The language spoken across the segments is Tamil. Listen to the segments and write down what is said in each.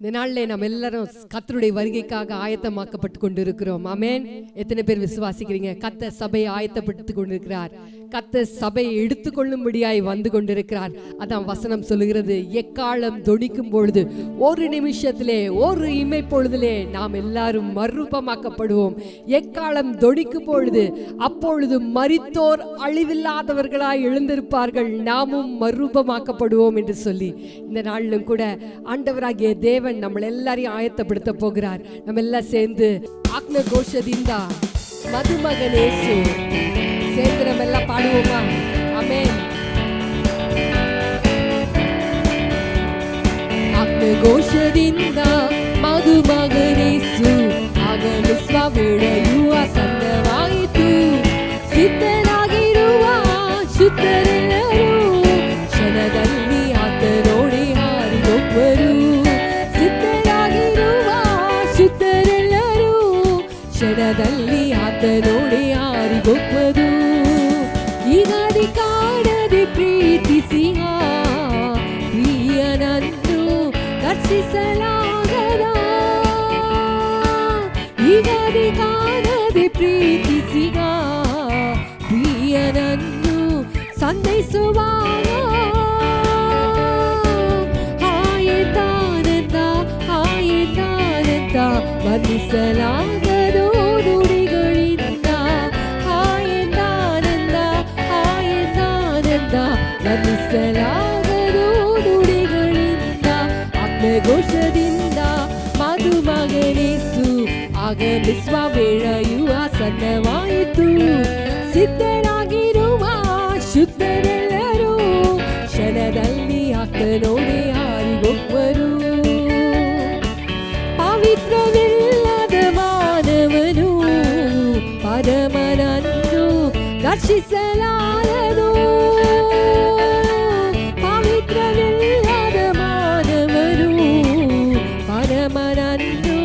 இந்த நாளிலே நம்ம எல்லாரும் கர்த்தருடைய வருகைக்காக ஆயத்தமாக்கப்பட்டு கொண்டிருக்கிறோம். ஆமென். எத்தனை பேர் விசுவாசிக்கிறீங்க? கர்த்தர் சபையை ஆயத்தப்பட்டு கொண்டிருக்கிறார். கர்த்தர் சபையை எடுத்துக்கொள்ளும்படியாய் வந்து கொண்டிருக்கிறார். அதான் வசனம் சொல்லுகிறது, எக்காலம் தொனிக்கும் பொழுது ஒரு நிமிஷத்திலே ஒரு இமை பொழுதிலே நாம் எல்லாரும் மறுரூபமாக்கப்படுவோம். எக்காலம் தொனிக்கும் பொழுது அப்பொழுது மரித்தோர் அழிவில்லாதவர்களாய் எழுந்திருப்பார்கள், நாமும் மறுரூபமாக்கப்படுவோம் என்று சொல்லி இந்த நாளிலும் கூட ஆண்டவராகிய தேவன் நம்ம எல்லாரையும் ஆயத்தப்படுத்த போகிறார். நம்ம எல்லாம் சேர்ந்து ஆக்ன கோஷದಿಂದ மதுமகனேசு சேர்ந்து நம்ம எல்லாம் பாடுவோமா? ஆமென். ಆತ್ಮ ಘೋಷದಿಂದ ಮಧುಮಗನೇಸು ಆಗಮಿಸುವ ವೇಳೆಯು ಆಸನ್ನವಾಯಿತು. ಸಿದ್ಧರಾಗಿರುವ ಶುದ್ಧರೆಲ್ಲರೂ ಕ್ಷಣದಲ್ಲಿ ಆತನೋಡೆ ಹಾರಿಹೋಗುವರು. ಸಿದ್ಧರಾಗಿರುವ ಶುದ್ಧರೆಲ್ಲರೂ ಕ್ಷಣದಲ್ಲಿ ಆತನೋಡೆ ಹಾರಿಹೋಗುವರು. ಈಗಾದಿ ಕಾಣದೆ ಪ್ರೀತಿಸಿಹ ಪ್ರಿಯನನ್ನು ದರ್ಶಿಸಲಾಗದ. ಈಗಾದಿ ಕಾಣದೆ ಪ್ರೀತಿಸಿಹ ಪ್ರಿಯನನ್ನು ಸಂತೈಸುವಾಗ ಆಯತಾನಂದ ಆಯತಾನಂದ ವರ್ಣಿಸಲಾಗದು ನುಡಿಗಳಿಂದ. ಆಯತಾನಂದ ಆಯತಾನಂದ ವರ್ಣಿಸಲಾಗದು ನುಡಿಗಳಿಂದ. ಆತ್ಮಘೋಷದಿಂದ ಮಧುಮಗನೇಸು ಆಗಮಿಸುವ ವೇಳೆಯು ಆಸನ್ನವಾಯಿತು. ಸಿದ್ಧರಾಗಿರುವ ಶುದ್ಧರೆಲ್ಲರೂ ಕ್ಷಣದಲ್ಲಿ ಆತನೋಡೆ ಹಾರಿಹೋಗುವರು. ಪವಿತ್ರವಿಲ್ಲದ ಮಾನವನು ಪರಮನನ್ನು ದರ್ಶಿಸಲಾರನು. ಪವಿತ್ರವಿಲ್ಲದ ಮಾನವನು ಪರಮನನ್ನು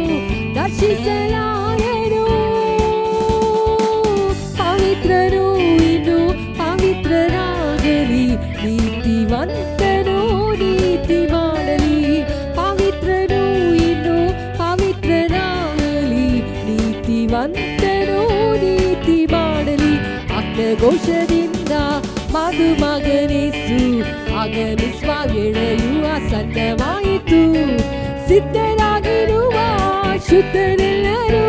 ದರ್ಶಿಸಲಾರನು. ಪವಿತ್ರನು ಇನ್ನು ಪವಿತ್ರನಾಗಲಿ, ನೀತಿವಂತನು ನೀತಿ ಮಾಡಲಿ. ಪವಿತ್ರನು ಇನ್ನು ಪವಿತ್ರನಾಗಲಿ, ನೀತಿವಂತನು ನೀತಿ ಮಾಡಲಿ. ಆತ್ಮಘೋಷದಿಂದ ಮಧುಮಗನೇಸು ಆಗಮಿಸುವ ವೇಳೆಯು ಆಸನ್ನವಾಯಿತು. ಸಿದ್ಧರಾಗಿರುವ ಶುದ್ಧರೆಲ್ಲರೂ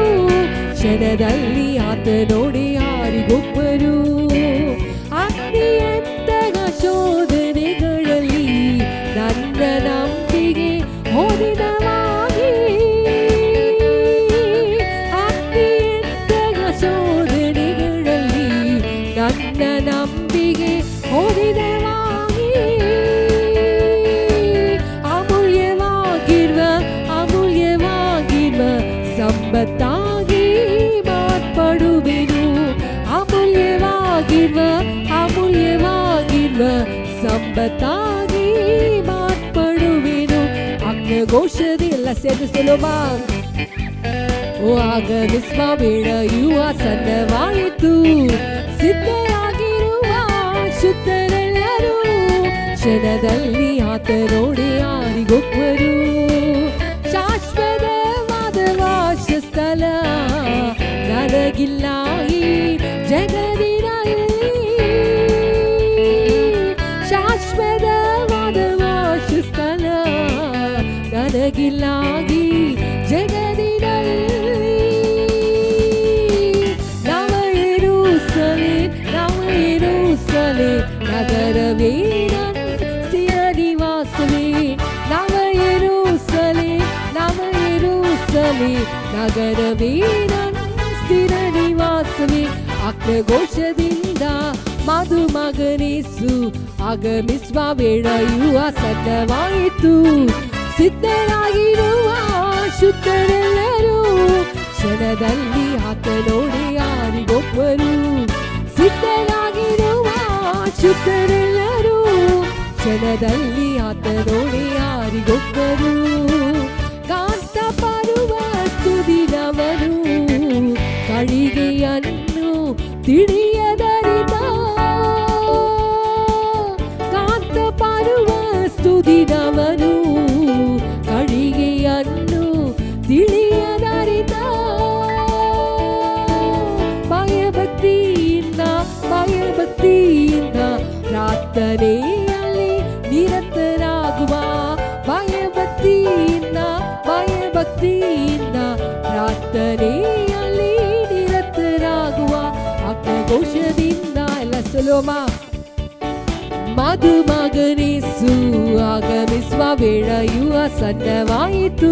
ಕ್ಷಣದಲ್ಲಿ ಆತನೋಡೆ ಹಾರಿಹೋಗುವರು. ಅಗ್ನಿಯಂತಹ ಶೋಧನೆಗಳಲ್ಲಿ ನನ್ನ ನಂಬಿಕೆ ಹೋದಿದವಾಗಿ. ಅಗ್ನಿಯಂತಹ ಶೋಧನೆಗಳಲ್ಲಿ ನನ್ನ ನಂಬಿಕೆ ಹೋದಿದವಾಗಿ. ಅಮೂಲ್ಯವಾಗಿರುವ ಅಮೂಲ್ಯವಾಗಿರುವ ಸಂಪತ್ತಾಗಿ ಮಾರ್ಪಡುವೆನು. ಅಮೂಲ್ಯವಾಗಿರುವ ಅಮೂಲ್ಯವಾಗಿರುವ ಸಂಪತ್ತಾಗಿ ಮಾರ್ಪಡುವೆನು. ಆತ್ಮಘೋಷದಿ ಎಲ್ಲ ಸೇರಿ ಸುಲಭ. ಓ ಆಗಮಿಸುವ ವೇಳೆಯು ಆಸನ್ನವಾಯಿತು. ಸಿದ್ಧರಾಗಿರುವ ಶುದ್ಧರೆಲ್ಲರೂ ಕ್ಷಣದಲ್ಲಿ ಆತನೋಡೆ ಹಾರಿಹೋಗುವರು. ಶಾಶ್ವತವಾದ ವಾಸಸ್ಥಳ ನನಗಿಲ್ಲ ಈ ಜಗದಿನಲ್ಲಿ. ಶಾಶ್ವತವಾದ ವಾಸಸ್ಥಳ ನನಗಿಲ್ಲ ಈ ಜಗದಿನಲ್ಲಿ. ನವಯೆರೂಸಲೇಮ್ ನಗರವೇ ನನ್ನ ಸ್ಥಿರ ನಿವಾಸವೇ. ನವಯೆರೂಸಲೇಮ್ ನಗರವೇ ನನ್ನ ಸ್ಥಿರ ನಿವಾಸವೇ. ಆತ್ಮಘೋಷದಿಂದ ಮಧುಮಗನೇಸು ಆಗಮಿಸುವ ವೇಳೆಯು ಆಸನ್ನವಾಯಿತು. ಸಿದ್ಧರಾಗಿರುವ ಶುದ್ಧರೆಲ್ಲರೂ ಕ್ಷಣದಲ್ಲಿ ಆತನೋಡೆ ಹಾರಿಹೋಗುವರು. ಸಿದ್ಧರಾಗಿರುವ ಶುದ್ಧರೆಲ್ಲರೂ ಕ್ಷಣದಲ್ಲಿ ಆತನೋಡೆ ಹಾರಿಹೋಗುವರು. ಕಾಂತ ಪರುವ ಸ್ತುತಿದವನು ಕಳಿಗೆಯನ್ನು ತಿಳಿಯದರಿತ. ಕಾಂತ ಪರುವ ಸ್ತುತಿದವನು ಕಳಿಗೆಯನ್ನು ಆತನೇ ಅಲ್ಲಿ ನಿರತರಾಗುವ ಆಘೋಷದಿಂದ ಎಲ್ಲ ಸುಲೋಮ ಮಧುಮಗನೇಸು ಆಗಮಿಸುವ ವೇಳೆಯು ಆಸನ್ನವಾಯಿತು.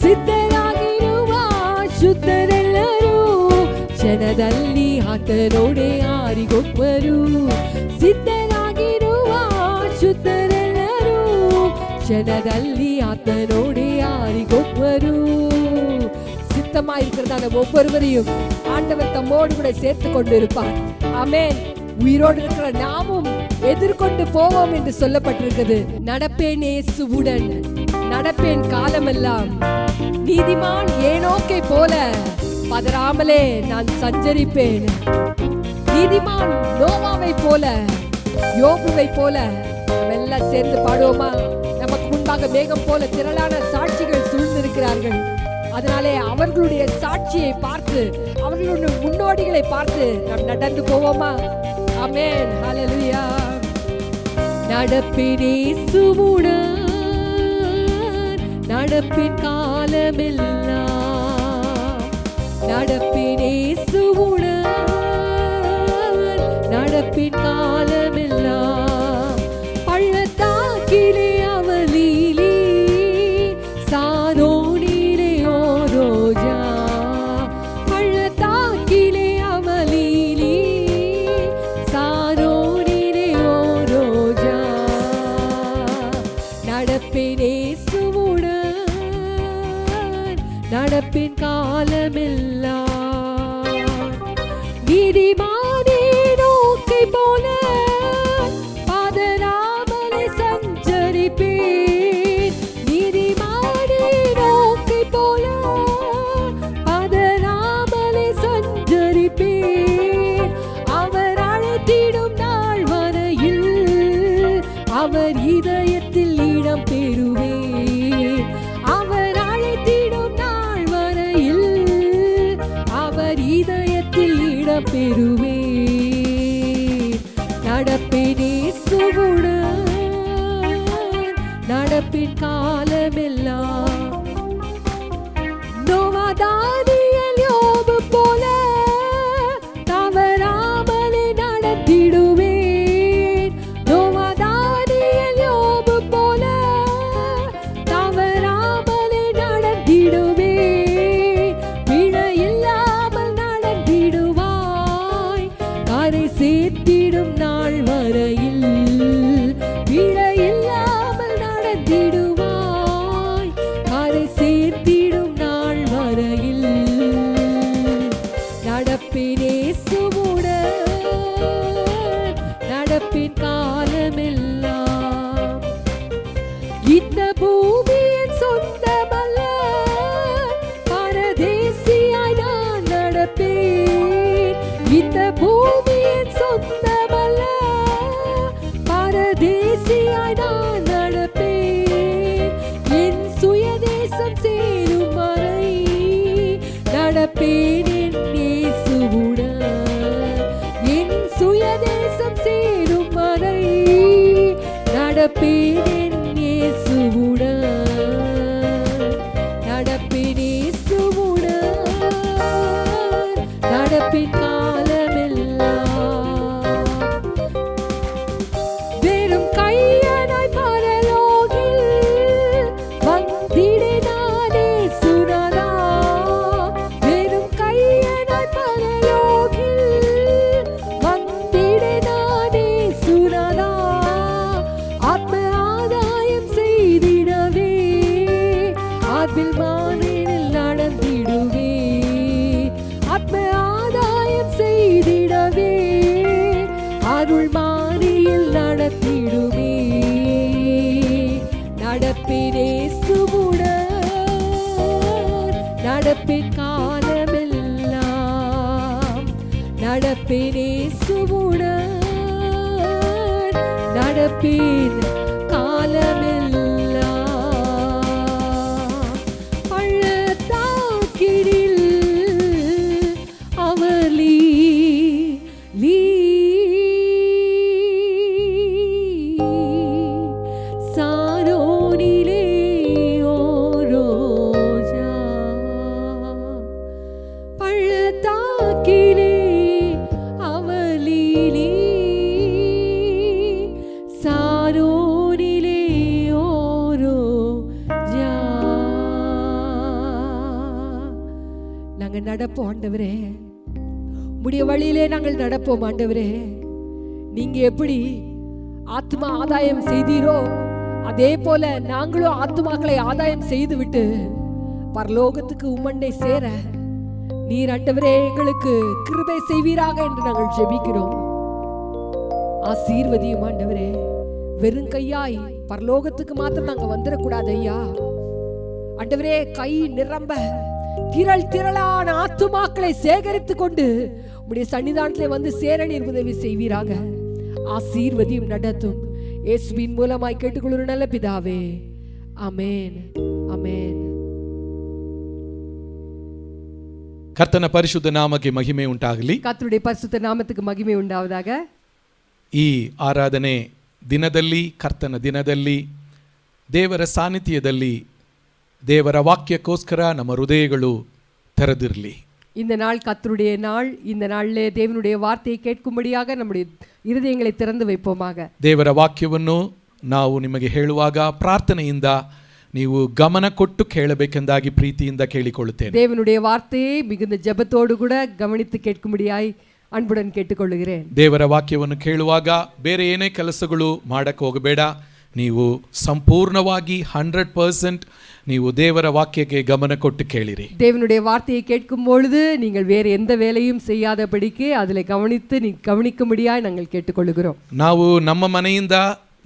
ಸಿದ್ಧರಾಗಿರುವ ಶುದ್ಧರೆಲ್ಲರೂ ಕ್ಷಣದಲ್ಲಿ ಆತನೊಡೆ ಹಾರಿಗೊಬ್ಬರು. ಸಿದ್ಧರಾಗಿರುವ ಶುದ್ಧರೆಲ್ಲರೂ ಕ್ಷಣದಲ್ಲಿ ஆத்தனோடே ஆறிகொப்பரு. சித்தமாயிருக்கிறதான ஒவ்வொருவரையும் ஆண்டவர் தம்மோடு கூட சேர்த்து கொண்டிருப்பார். ஆமென். உயிரோடு இருக்கிற நாமும் எதிர்கொண்டு போவோம் என்று சொல்லப்பட்டிருக்கிறது. நடப்பேன் இயேசுவுடன், நடப்பேன் காலமெல்லாம். நீதிமான் ஏனோக்கை போல பதறாமலே நான் சஞ்சரிப்பேன். நீதிமான் நோவாவை போல, யோபுவை போல. எல்லாம் சேர்ந்து பாடுவோமா? நமக்கு முன்பாக மேகம் போல திரளான சாட்சிகள் சூழ்ந்திருக்கிறார்கள். அதனாலே அவர்களுடைய சாட்சியை பார்த்து, அவர்களுடைய முன்னோடிகளை பார்த்து நாம் நடந்து போவோமா? ஆமென். ஹல்லேலூயா. நடப்பின் இயேசுவுடன், நடப்பின் காலமெல்லாம். நடப்பின் இயேசுவுடன், நடப்பின் காலமெல்லாம். பள்ளத்தாக்கிலே அவலீலி, சாரோனிலே ஓரோஜா. பள்ளத்தாக்கிலே அவலீலி, சாரோனிலே ஓரோஜா. நடப்பேன் இயேசுவுடன், நடப்பேன் காலமெல்லாம். நீதிமானே நோக்கை போல பதறாமலே சஞ்சரிப்பேன். நீதிமானே நோக்கை போல பதறாமலே சஞ்சரிப்பேன். அவர் அழைத்திடும் நாள் வரையில் அவர் இதயத்தில் இடம் பெறுவேன். அவர் அழைத்திடும் நாள் வரையில் அவர் இதயத்தில் இடம் பெறுவேன். நடப்பேன் இயேசுவுடன், நடப்பின் காலமெல்லாம். நோவா தானியேல் யோபு போல தவறாமலே நடத்திடுவேன். நோவா தானியேல் யோபு போல தவறாமலே நடத்திடுவேன். பிழை இல்லாமல் நடத்திடுவாய் கரை சேர்த்திடும் நாள் வரையில். பிழை இல்லாமல் நடத்திடுவாய் கரை சேர்த்திடும் நாள் வரையில். நடப்பேன் இயேசுவுடன், நடப்பின் காலமெல்லாம். இந்த பூமியின் சொந்தமல்ல, பரதேசியாய் நான் நடப்பேன். இந்த பூமியின் சொந்தமல்ல, பரதேசியாய் நான் நடப்பேன். என் சுயதேசம் சேரும் வரை நடப்பேன் என் இயேசுவுடன். என் சுயதேசம் சேரும் வரை நடப்பேன் என் இயேசுவுடன். நடப்பேன் இயேசுவுடன், நடப்பின் காலமெல்லாம். வெறும் கையனாய் பரலோகில் வந்திடே நானே சுரதா. வெறும் கையனாய் பரலோகில் வந்திடே நானே சுரதா. ஆத்ம ஆதாயம் செய்திடவே ஆத்மில் மானினில் நடந்திடுவே. ஆத்ம ஆதாயம் செய்திடவே அருள் மானியில் நடத்திடுவே. நடப்பேன் இயேசுவுடன், நடப்பேன் காலமெல்லாம். நடப்பேன் இயேசுவுடன், நடப்பேன் காலமெல்லாம். பள்ளத்தாக்கினில் அவர் லீ சாரோனிலே ஓரோஜா. அக்கினி அவலிலே சாரோனிலே ஓரோ ஜா. நாங்க நடப்போம் ஆண்டவரே, உம்முடைய வழியிலே நாங்கள் நடப்போம் ஆண்டவரே. நீங்க எப்படி ஆத்மா ஆதாயம் செய்தீரோ அதே போல நாங்களும் ஆத்மாக்களை ஆதாயம் செய்து விட்டு பரலோகத்துக்கு உம்மண்டை சேர நீர் ஆண்டவரே எங்களுக்கு கிருபை செய்வீராக என்று நாங்கள் ஜெபிக்கிறோம். ஆசீர்வதியும் ஆண்டவரே. வெறும் கையாய் பரலோகத்துக்கு மாத்திரம் நாங்க வந்துடக்கூடாது ஐயா ஆண்டவரே. கை நிரம்ப திரள் திரளான ஆத்துமாக்களை சேகரித்து கொண்டு உம்முடைய சன்னிதானத்திலே வந்து சேர நீர் உதவி செய்வீராக. ஆசீர்வதியும் நடத்தும் இயேசுவின் மூலமாய் கேட்டுக்கொள்ளும் நல்ல பிதாவே, ஆமென், ஆமென். ಕರ್ತನ ಪರಿಶುದ್ಧ ನಾಮಕ್ಕೆ ಮಹಿಮೆ ಉಂಟಾಗಲಿ. ಕರ್ತನುடைய பரிசுத்த நாமத்துக்கு மகிமை உண்டாவதாக. ಈ ಆರಾಧನೆ ದಿನದಲ್ಲಿ, ಕರ್ತನ ದಿನದಲ್ಲಿ, ದೇವರ ಸಾನ್ನಿಧ್ಯದಲ್ಲಿ ದೇವರ ವಾಕ್ಯಕ್ಕೋಸ್ಕರ ನಮ್ಮ ಹೃದಯಗಳು ತೆರೆದಿರಲಿ. இந்த நாள் கர்த்தருடைய நாள். இந்த நாளிலே தேவனுடைய வார்த்தையை கேட்கும்படியாக நம்முடைய இருதயங்களை திறந்து வைப்போமாக. ದೇವರ ವಾಕ್ಯವನ್ನು ನಾವು ನಿಮಗೆ ಹೇಳುವಾಗ ಪ್ರಾರ್ಥನೆಯಿಂದ ನೀವು ಗಮನ ಕೊಟ್ಟು ಕೇಳಬೇಕೆಂದಾಗಿ ಪ್ರೀತಿಯಿಂದ ಕೇಳಿಕೊಳ್ಳುತ್ತೇನೆ. தேவனுடைய வார்த்தையை மிகுந்த ஜெபத்தோடு கூட கவனித்து கேட்கும்படியாய் அன்புடன் கேட்டுக்கொள்கிறேன். ದೇವರ ವಾಕ್ಯವನ್ನು ಕೇಳುವಾಗ ಬೇರೆ ಏನೇ ಕೆಲಸಗಳು ಮಾಡಕ್ಕೆ ಹೋಗಬೇಡ. ನೀವು ಸಂಪೂರ್ಣವಾಗಿ 100% ನೀವು ದೇವರ ವಾಕ್ಯಕ್ಕೆ ಗಮನ ಕೊಟ್ಟು ಕೇಳಿರಿ. தேவனுடைய வார்த்தையை கேட்கும் பொழுது நீங்கள் வேறு எந்த வேலையும் செய்யாதபடிக்கு அதில் கவனிக்கும்படியாய் நாங்கள் கேட்டுக்கொள்கிறோம். ನಾವು ನಮ್ಮ ಮನೆಯಿಂದ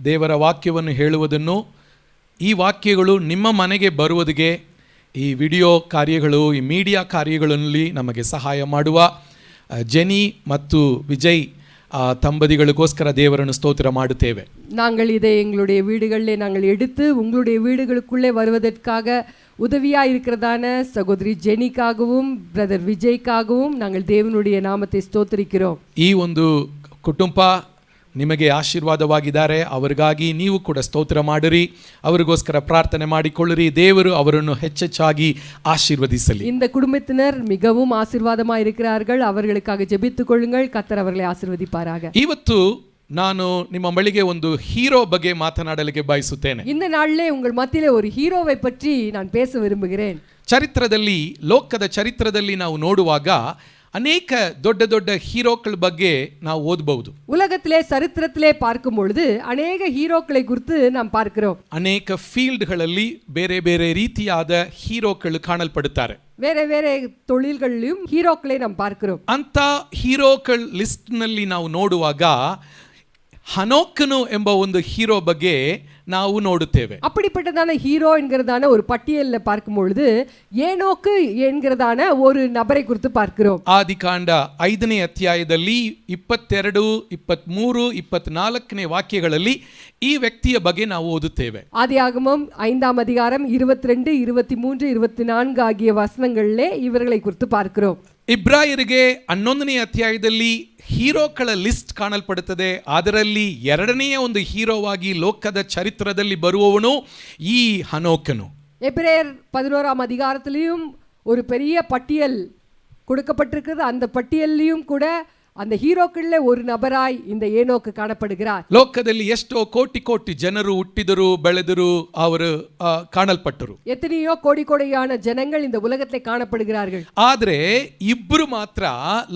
ದೇವರ ವಾಕ್ಯವನ್ನು ಹೇಳುವುದನ್ನು, ಈ ವಾಕ್ಯಗಳು ನಿಮ್ಮ ಮನೆಗೆ ಬರುವುದಕ್ಕೆ ಈ ವಿಡಿಯೋ ಕಾರ್ಯಗಳು, ಈ ಮೀಡಿಯಾ ಕಾರ್ಯಗಳಲ್ಲಿ ನಮಗೆ ಸಹಾಯ ಮಾಡುವ ಜೆನಿ ಮತ್ತು ವಿಜಯ್ தம்பதிகளுக்கோஸ்கர தேவரನ್ನು ஸ்தோத்திர ಮಾಡುತ್ತೇವೆ. நாங்கள் இதை எங்களுடைய வீடுகளிலே நாங்கள் எடுத்து உங்களுடைய வீடுகளுக்குள்ளே வருவதற்காக உதவியா இருக்கிறதான சகோதரி ஜெனிக்காகவும் பிரதர் விஜய்க்காகவும் நாங்கள் தேவனுடைய நாமத்தை ஸ்தோத்திரிக்கிறோம். ಈ ಒಂದು ಕುಟುಂಬ ನಿಮಗೆ ಆಶೀರ್ವಾದವಾಗಿದ್ದಾರೆ. ಅವರಿಗಾಗಿ ನೀವು ಕೂಡ ಸ್ತೋತ್ರ ಮಾಡಿರಿ, ಅವರಿಗೋಸ್ಕರ ಪ್ರಾರ್ಥನೆ ಮಾಡಿಕೊಳ್ಳಿರಿ. ದೇವರು ಅವರನ್ನು ಹೆಚ್ಚೆಚ್ಚಾಗಿ ಆಶೀರ್ವದಿಸಲಿ. இந்த குடும்பத்தினர் மிகவும் ஆசீர்வாதமாக இருக்கிறார்கள். அவர்களுக்காக ஜெபித்துக் கொள்ளுங்கள். கர்த்தர் அவர்களை ஆசீர்வதிப்பாராக. ಇವತ್ತು ನಾನು ನಿಮ್ಮ ಬಳಿಗೆ ಒಂದು ಹೀರೋ ಬಗ್ಗೆ ಮಾತನಾಡಲಿಕ್ಕೆ ಬಯಸುತ್ತೇನೆ. இந்த நாளிலே உங்கள் மத்தியிலே ஒரு ஹீரோவை பற்றி நான் பேச விரும்புகிறேன். ಚರಿತ್ರದಲ್ಲಿ, ಲೋಕದ ಚರಿತ್ರದಲ್ಲಿ ನಾವು ನೋಡುವಾಗ ಅನೇಕ ದೊಡ್ಡ ದೊಡ್ಡ ಹೀರೋಗಳ ಬಗ್ಗೆ ನಾವು ಓದಬಹುದು. உலகத்திலே சரித்திரத்திலே பார்க்கும் பொழுது அநேக ஹீரோக்களை குறித்து நாம் பார்க்கிறோம். ಅನೇಕ ಫೀಲ್ಡ್ಗಳಲ್ಲಿ ಬೇರೆ ಬೇರೆ ರೀತಿಯಾದ ಹೀರೋಗಳು ಕಾಣಲ್ಪಡುತ್ತಾರೆ. வேற வேற தொழில்களிலும் ஹீரோக்களை நாம் பார்க்கிறோம். ಅಂತ ಹೀರೋಗಳ ಲಿಸ್ಟ್ನಲ್ಲಿ ನಾವು ನೋಡುವಾಗ ಹನೋಕನು ಎಂಬ ಒಂದು ಹೀರೋ ಬಗ್ಗೆ ನಾವು ನೋಡುತ್ತೇವೆ. அப்படிப்பட்டதான ஹீரோ என்கிறதான ஒரு பட்டியலில் பார்க்கும் பொழுது ஏனோக்கு என்கிறதான ஒரு நபரை குறித்து பார்க்கிறோம். ಆದಿಕಾಂಡ 5ನೇ ಅಧ್ಯಾಯದಲ್ಲಿ 22, 23, 24ನೇ ವಾಕ್ಯಗಳಲ್ಲಿ ಈ ವ್ಯಕ್ತಿಯ ಬಗ್ಗೆ ನಾವು ಓದುತ್ತೇವೆ. ஆதியாகமம் 5ஆம் அதிகாரம் 22, 23, 24 ஆகிய வசனங்களிலே இவர்களை குறித்து பார்க்கிறோம். ಇಬ್ರಾಯರಿಗೆ 11ನೇ ಅಧ್ಯಾಯದಲ್ಲಿ ಹೀರೋಗಳ ಲಿಸ್ಟ್ ಕಾಣಲ್ಪಡುತ್ತದೆ. ಅದರಲ್ಲಿ ಎರಡನೆಯ ಒಂದು ಹೀರೋವಾಗಿ ಲೋಕದ ಚರಿತ್ರದಲ್ಲಿ ಬರುವವನು ಈ ಹನೋಕನು. எபிரேயர் 11ஆம் அதிகாரத்திலையும் ஒரு பெரிய பட்டியல் கொடுக்கப்பட்டிருக்கிறது. அந்த பட்டியல்லையும் கூட அந்த ஹீரோக்களே ஒரு நபராய் இந்த ஏனோக்கு காணப்படுகிறார். ಲೋಕದಲ್ಲಿ ಎಷ್ಟೋ ಕೋಟಿ ಕೋಟಿ ಜನರು ಹುಟ್ಟಿದರು, ಬೆಳೆದರು, ಅವರು ಕಾಣಲ್ಪಟ್ಟರು. எத்தனையோ கோடி கோடியான ஜனங்கள் இந்த உலகத்திலே காணப்படுகிறார்கள். ಆದರೆ ಇಬ್ಬರು ಮಾತ್ರ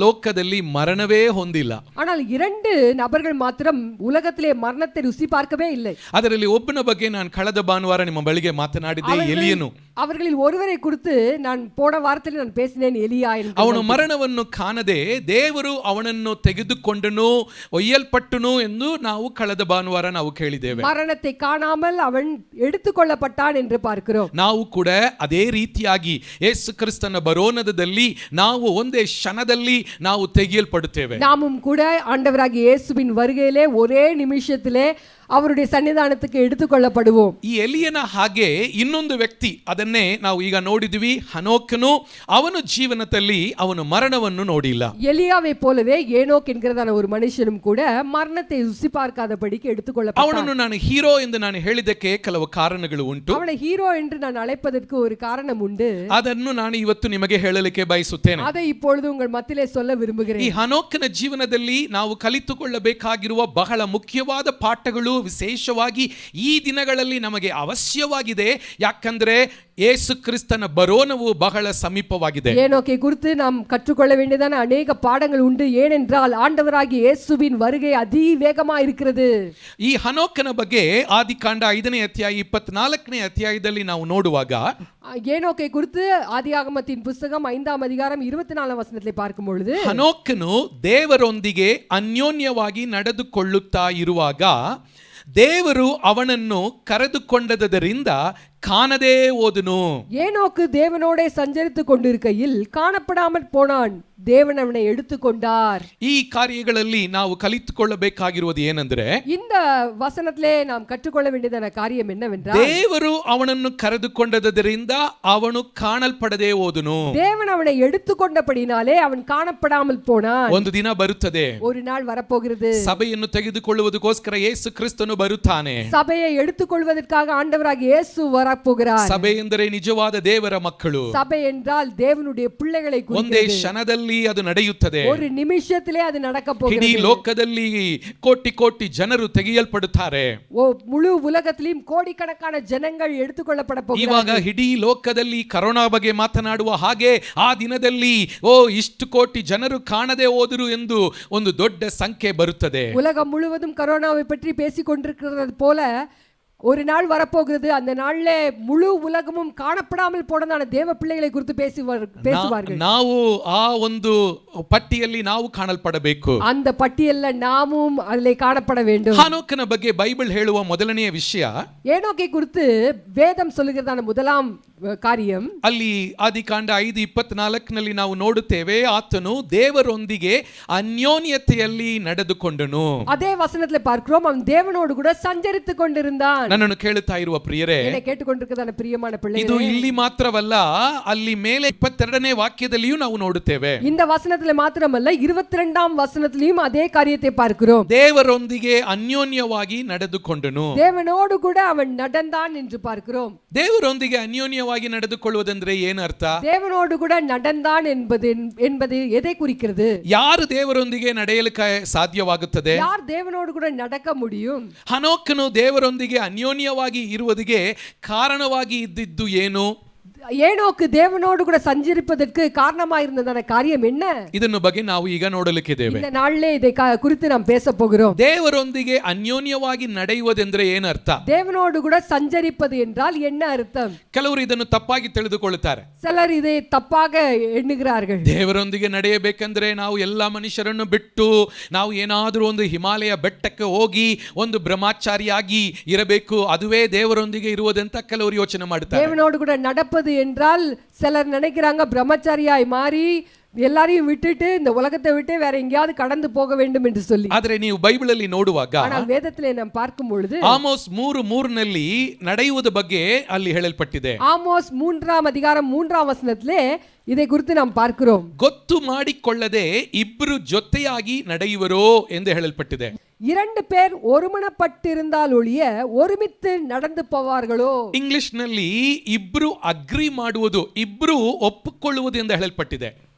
ಲೋಕದಲ್ಲಿ ಮರಣವೇ ಹೊಂದಿಲ್ಲ. ஆனால் 2 நபர்கள் மாத்திரம் உலகத்திலே மரணத்தை ருசி பார்க்கவே இல்லை. ಅದರಲ್ಲಿ ಒಬ್ಬನ ಬಗ್ಗೆ ನಾನು ಕಳೆದ ಭಾನುವಾರ ನಿಮ್ಮ ಬಳಿಗೆ ಮಾತನಾಡಿದ್ದೆ, ಎಲಿಯನು. அவர்களில் ஒருவரை குறித்து நான் போன வாரத்தில் நான் பேசினேன், எலியா. ಅವನು ಮರಣವನ್ನು ಕಾಣದೆ ದೇವರು ಅವನನ್ನು ತೆಗೆದುಕೊಂಡನು, ಒಯ್ಯಲ್ಪಟ್ಟನು ಎಂದು ನಾವು ಕಳೆದ ಭಾನುವಾರ ನಾವು ಕೇಳಿದ್ದೇವೆ. மரணத்தை காணாமல் அவன் எடுத்துக்கொள்ளப்பட்டான் என்று பார்க்கிறோம். ನಾವು ಕೂಡ ಅದೇ ರೀತಿಯಾಗಿ ಯೇಸು ಕ್ರಿಸ್ತನ ಬರೋಣದಲ್ಲಿ ನಾವು ಒಂದೇ ಕ್ಷಣದಲ್ಲಿ ನಾವು ತೆಗೆಯಲ್ಪಡುತ್ತೇವೆ. நாமும் கூட ஆண்டவராகிய இயேசுவின் வருகையிலே ஒரே நிமிஷத்திலே அவருடைய சன்னிதானத்துக்கு எடுத்துக்கொள்ளப்படுவோம். ಈ ಎಲಿಯನ ಹಾಗೆ ಇನ್ನೊಂದು ವ್ಯಕ್ತಿ, ಅದನ್ನೇ ನಾವು ಈಗ ನೋಡಿದ್ವಿ, ಹನೋಕನು. ಅವನ ಜೀವನದಲ್ಲಿ ಅವನು ಮರಣವನ್ನು ನೋಡಿಲ್ಲ. எலியாவை போலவே ஏனோக் என்கிறதான ஒரு மனுஷனும் கூட மரணத்தை ருசி பார்க்காதபடிக்கு எடுத்துக்கொள்ளப்பட்டான். ಅವನನ್ನು ನಾನು ಹೀರೋ ಎಂದು ನಾನು ಹೇಳಿದ್ದಕ್ಕೆ ಕೆಲವು ಕಾರಣಗಳು ಉಂಟು. அவனை ஹீரோ என்று நான் அழைப்பதற்கு ஒரு காரணம் உண்டு. ಅದನ್ನು ನಾನು ಇವತ್ತು ನಿಮಗೆ ಹೇಳಲಿಕ್ಕೆ ಬಯಸುತ್ತೇನೆ. அதை இப்பொழுது உங்கள் மத்தியிலே சொல்ல ಈ விரும்புகிறேன். ಹನೋಕನ ಜೀವನದಲ್ಲಿ ನಾವು ಕಲಿತುಕೊಳ್ಳಬೇಕಾಗಿರುವ ಬಹಳ ಮುಖ್ಯವಾದ ಪಾಠಗಳು ವಿಶೇಷವಾಗಿ ಈ ದಿನಗಳಲ್ಲಿ ನಮಗೆ ಅವಶ್ಯವಾಗಿದೆ. ಯಾಕಂದ್ರೆ ಯೇಸು ಕ್ರಿಸ್ತನ ಬರೋಣವು ಬಹಳ ಸಮೀಪವಾಗಿದೆ. ஏனோக்கை குறித்து நாம் கற்றுக்கொள்ள வேண்டியதான அநேக பாடங்கள் உண்டு. ஏனென்றால் ஆண்டவராகிய இயேசுவின் வருகை அதிவேகமா இருக்கிறது. ಈ ಹನೋಕನ ಬಗ್ಗೆ ಆದಿಕಾಂಡ 5ನೇ ಅಧ್ಯಾಯ 24ನೇ ಅಧ್ಯಾಯದಲ್ಲಿ ನಾವು ನೋಡುವಾಗ ஏனோக்கை குறித்து ஆதியாகமத்தின் புத்தகம் 5ஆம் அதிகாரம் 24ஆம் வசனத்திலே பார்க்கும் பொழுது ಹನೋಕನು ದೇವರೊಂದಿಗೆ ಅನ್ಯೋನ್ಯವಾಗಿ ನಡೆದುಕೊಳ್ಳುತ್ತಾ ಇರುವಾಗ ದೇವರು ಅವನನ್ನು ಕರೆದುಕೊಂಡದರಿಂದ ಕಾಣದೇ ಹೋದನು. ஏனோக்கு தேவனோட சஞ்சரித்துக் கொண்டிருக்கையில் காணப்படாமல் போனான். தேவன் அவனை எடுத்துக்கொண்டார். ಈ ಕಾರ್ಯಗಳಲ್ಲಿ ನಾವು ಕಲಿತುಕೊಳ್ಳಬೇಕಾಗಿರುವುದು ಏನಂದ್ರೆ, இந்த வசனத்திலே நாம் கற்றுக்கொள்ள வேண்டியதான காரியம் என்னவென்றால், ದೇವರು ಅವನನ್ನು ಕರೆದುಕೊಂಡದರಿಂದ ಅವನು ಕಾಣಲ್ಪಡದೆ ಹೋದನು. தேவன் அவனை எடுத்துக்கொண்டபடினாலே அவன் காணப்படாமல் போனான். ಒಂದು ದಿನ ಬರುತ್ತದೆ, ஒரு நாள் வரப்போகிறது, ಸಭೆಯನ್ನು ತೆಗೆದುಕೊಳ್ಳುವುದಕ್ಕೋಸ್ಕರ ಯೇಸು ಕ್ರಿಸ್ತನು ಬರುತ್ತಾನೆ. சபையை எடுத்துக்கொள்வதற்காக ஆண்டவராகிய இயேசு வரப்போகிறார். ಸಭೆ ಎಂದರೆ ನಿಜವಾದ ದೇವರ ಮಕ್ಕಳು. சபை என்றால் தேவனுடைய பிள்ளைகளை ಒಂದೇ குறிக்கிறது. ಕ್ಷಣದಲ್ಲಿ ಅದು ನಡೆಯುತ್ತದೆ. ஒரு நிமிஷத்திலே அது நடக்க ಇಡೀ போகிறது. ಲೋಕದಲ್ಲಿ ಕೋಟಿ ಕೋಟಿ ಜನರು ತೆಗೆಯಲ್ಪಡುತ್ತಾರೆ. முழு உலகத்திலும் கோடிக்கணக்கான ஜனங்கள் எடுத்துக்கொள்ளப்பட போகிறார்கள். ಇವಾಗ ಇಡೀ ಲೋಕದಲ್ಲಿ ಕರೋನಾ ಬಗ್ಗೆ ಮಾತನಾಡುವ ಹಾಗೆ ಆ ದಿನದಲ್ಲಿ ಇಷ್ಟು ಕೋಟಿ ಜನರು ಕಾಣದೆ ಹೋದರು ಎಂದು ಒಂದು ದೊಡ್ಡ ಸಂಖ್ಯೆ ಬರುತ್ತದೆ. உலகம் முழுவதும் கரோனாவை பற்றி பேசிக் கொண்டிருக்கிறது போல ஒரு நாள் வரப்போகிறது. அந்த நாள்ல முழு உலகமும் காணப்படாமல் போனதான தேவ பிள்ளைகளை குறித்து பேசுவார்கள். ನಾವು ಆ ಒಂದು ಪಟ್ಟಿಯಲ್ಲಿ ನಾವು ಕಾಣಲ್ಪಡಬೇಕು. அந்த பட்டியல்ல நாமும் அதிலே காணப்பட வேண்டும். ಹನೋಕನ ಬಗ್ಗೆ ಬೈಬಲ್ ಹೇಳುವ ಮೊದಲನೆಯ ವಿಷಯ, ஏனோக்கை குறித்து வேதம் சொல்லுகிறதான முதலாம் காரியம், ಅಲ್ಲಿ ಆದಿಕಾಂಡ 5:24ನಲ್ಲಿ ನಾವು ನೋಡುತ್ತೇವೆ, ಆತನು ದೇವರೊಂದಿಗೆ ಅನ್ಯೋನ್ಯತೆಯಲ್ಲಿ ನಡೆದುಕೊಂಡನು. அதே வசனத்துல பார்க்கிறோம், அவன் தேவனோடு கூட சஞ்சரித்துக் கொண்டிருந்தான். ನನ್ನನ್ನು ಕೇಳುತ್ತಾ ಇರುವ ಪ್ರಿಯರೇ, என்னை ಕೇಳಿಕೊಂಡಿರುವುದಾன ಪ್ರಿಯமான பிள்ளைகளே, ಇದು ಇಲ್ಲಿ ಮಾತ್ರವಲ್ಲ, ಅಲ್ಲಿ ಮೇಲೆ 22ನೇ ವಾಕ್ಯದಲ್ಲಿಯೂ ನಾವು ನೋಡುತ್ತೇವೆ. இந்த வசனத்துல மாத்திரமல்ல 22ஆம் வசனத்திலும் அதே காரியத்தை பார்க்கிறோம். ದೇವರೊಂದಿಗೆ ಅನ್ಯೋನ್ಯವಾಗಿ ನಡೆದುಕೊಂಡನು. தேவனோடு கூட அவன் நடந்தான் என்று பார்க்கிறோம். ದೇವರೊಂದಿಗೆ ಅನ್ಯೋನ್ಯವಾಗಿ ನಡೆದುಕೊಳ್ಳುವುದೆಂದ್ರೆ ಏನು ಅರ್ಥ? தேவனோடு கூட நடந்தான் என்பது எதை குறிக்கிறது? ಯಾರು ದೇವರೊಂದಿಗೆ ನಡೆಯಲು ಸಾಧ್ಯವಾಗುತ್ತದೆ? யார் தேவனோடு கூட நடக்க முடியும்? ಹನೋಕನು ದೇವರೊಂದಿಗೆ ಅನ್ಯೋನ್ಯವಾಗಿ ಇರುವುದಕ್ಕೆ ಕಾರಣವಾಗಿ ಇದ್ದಿದ್ದು ಏನು? ஏனோக்கு தேவனோடு கூட சஞ்சரிப்பதற்கு காரணமாயிருந்ததான காரியம் என்ன? ಇದನ್ನು ಬಗ್ಗೆ ನಾವು ಈಗ ನೋಡಲಿಕ್ಕಿದ್ದೇವೆ. இந்த நாளிலே இதை குறித்து நாம் பேச போகிறோம். ದೇವರೊಂದಿಗೆ ಅನ್ಯೋನ್ಯವಾಗಿ ನಡೆಯುವುದೆಂದ್ರೆ ಏನು ಅರ್ಥ? தேவனோடு கூட சஞ்சரிப்பது என்றால் என்ன அர்த்தம்? ಕೆಲವರು ಇದನ್ನು ತಪ್ಪಾಗಿ ತಿಳಿದುಕೊಳ್ಳುತ್ತಾರೆ. சிலர் இதை தப்பாக எண்ணுகிறார்கள். ದೇವರೊಂದಿಗೆ ನಡೆಯಬೇಕಂದ್ರೆ ನಾವು ಎಲ್ಲ ಮನುಷ್ಯರನ್ನು ಬಿಟ್ಟು ನಾವು ಏನಾದರೂ ಒಂದು ಹಿಮಾಲಯ ಬೆಟ್ಟಕ್ಕೆ ಹೋಗಿ ಒಂದು ಬ್ರಹ್ಮಚಾರಿಯಾಗಿ ಇರಬೇಕು, ಅದುವೇ ದೇವರೊಂದಿಗೆ ಇರುವುದಂತ ಕೆಲವರು ಯೋಚನೆ ಮಾಡುತ್ತಾರೆ. தேவனோடு கூட நடப்பது என்றால் சிலர் நினைக்கிறாங்க பிரம்மச்சாரியாய் மாறி எல்லாரையும் விட்டுட்டு இந்த உலகத்தை விட்டு வேற எங்கேயாவது கடந்து போக வேண்டும் என்று சொல்லி. ಆದರೆ ನೀವು ಬೈಬಲ್ ಅಲ್ಲಿ ನೋಡುವಾಗ, ஆனால் வேதத்திலே நாம் பார்க்கும் பொழுது ಆಮೋಸ್ 3:3ನಲ್ಲಿ ನಡೆಯುವುದ ಬಗ್ಗೆ ಅಲ್ಲಿ ಹೇಳಲ್ಪಟ್ಟಿದೆ. ஆமோஸ் 3ஆம் அதிகாரம் 3ஆம் வசனத்திலே இதை குறித்து நாம் பார்க்கிறோம். ಗೊತ್ತು ಮಾಡಿಕೊಳ್ಳದೆ ಇಬ್ಬರು ಜೊತೆಯಾಗಿ ನಡೆಯುವರೋ ಎಂದು ಹೇಳಲ್ಪಟ್ಟಿದೆ. 2 பேர் ஒருமனப்பட்டிருந்தால் ஒழிய ஒருமித்து நடந்து போவார்களோ. ಇಂಗ್ಲಿಷ್ ನಲ್ಲಿ ಇಬ್ರು ಅಗ್ರಿ ಮಾಡುವುದು, ಇಬ್ರು ಒಪ್ಪಿಕೊಳ್ಳುವುದು ಎಂದು ಹೇಳಲ್ಪಟ್ಟಿದೆ.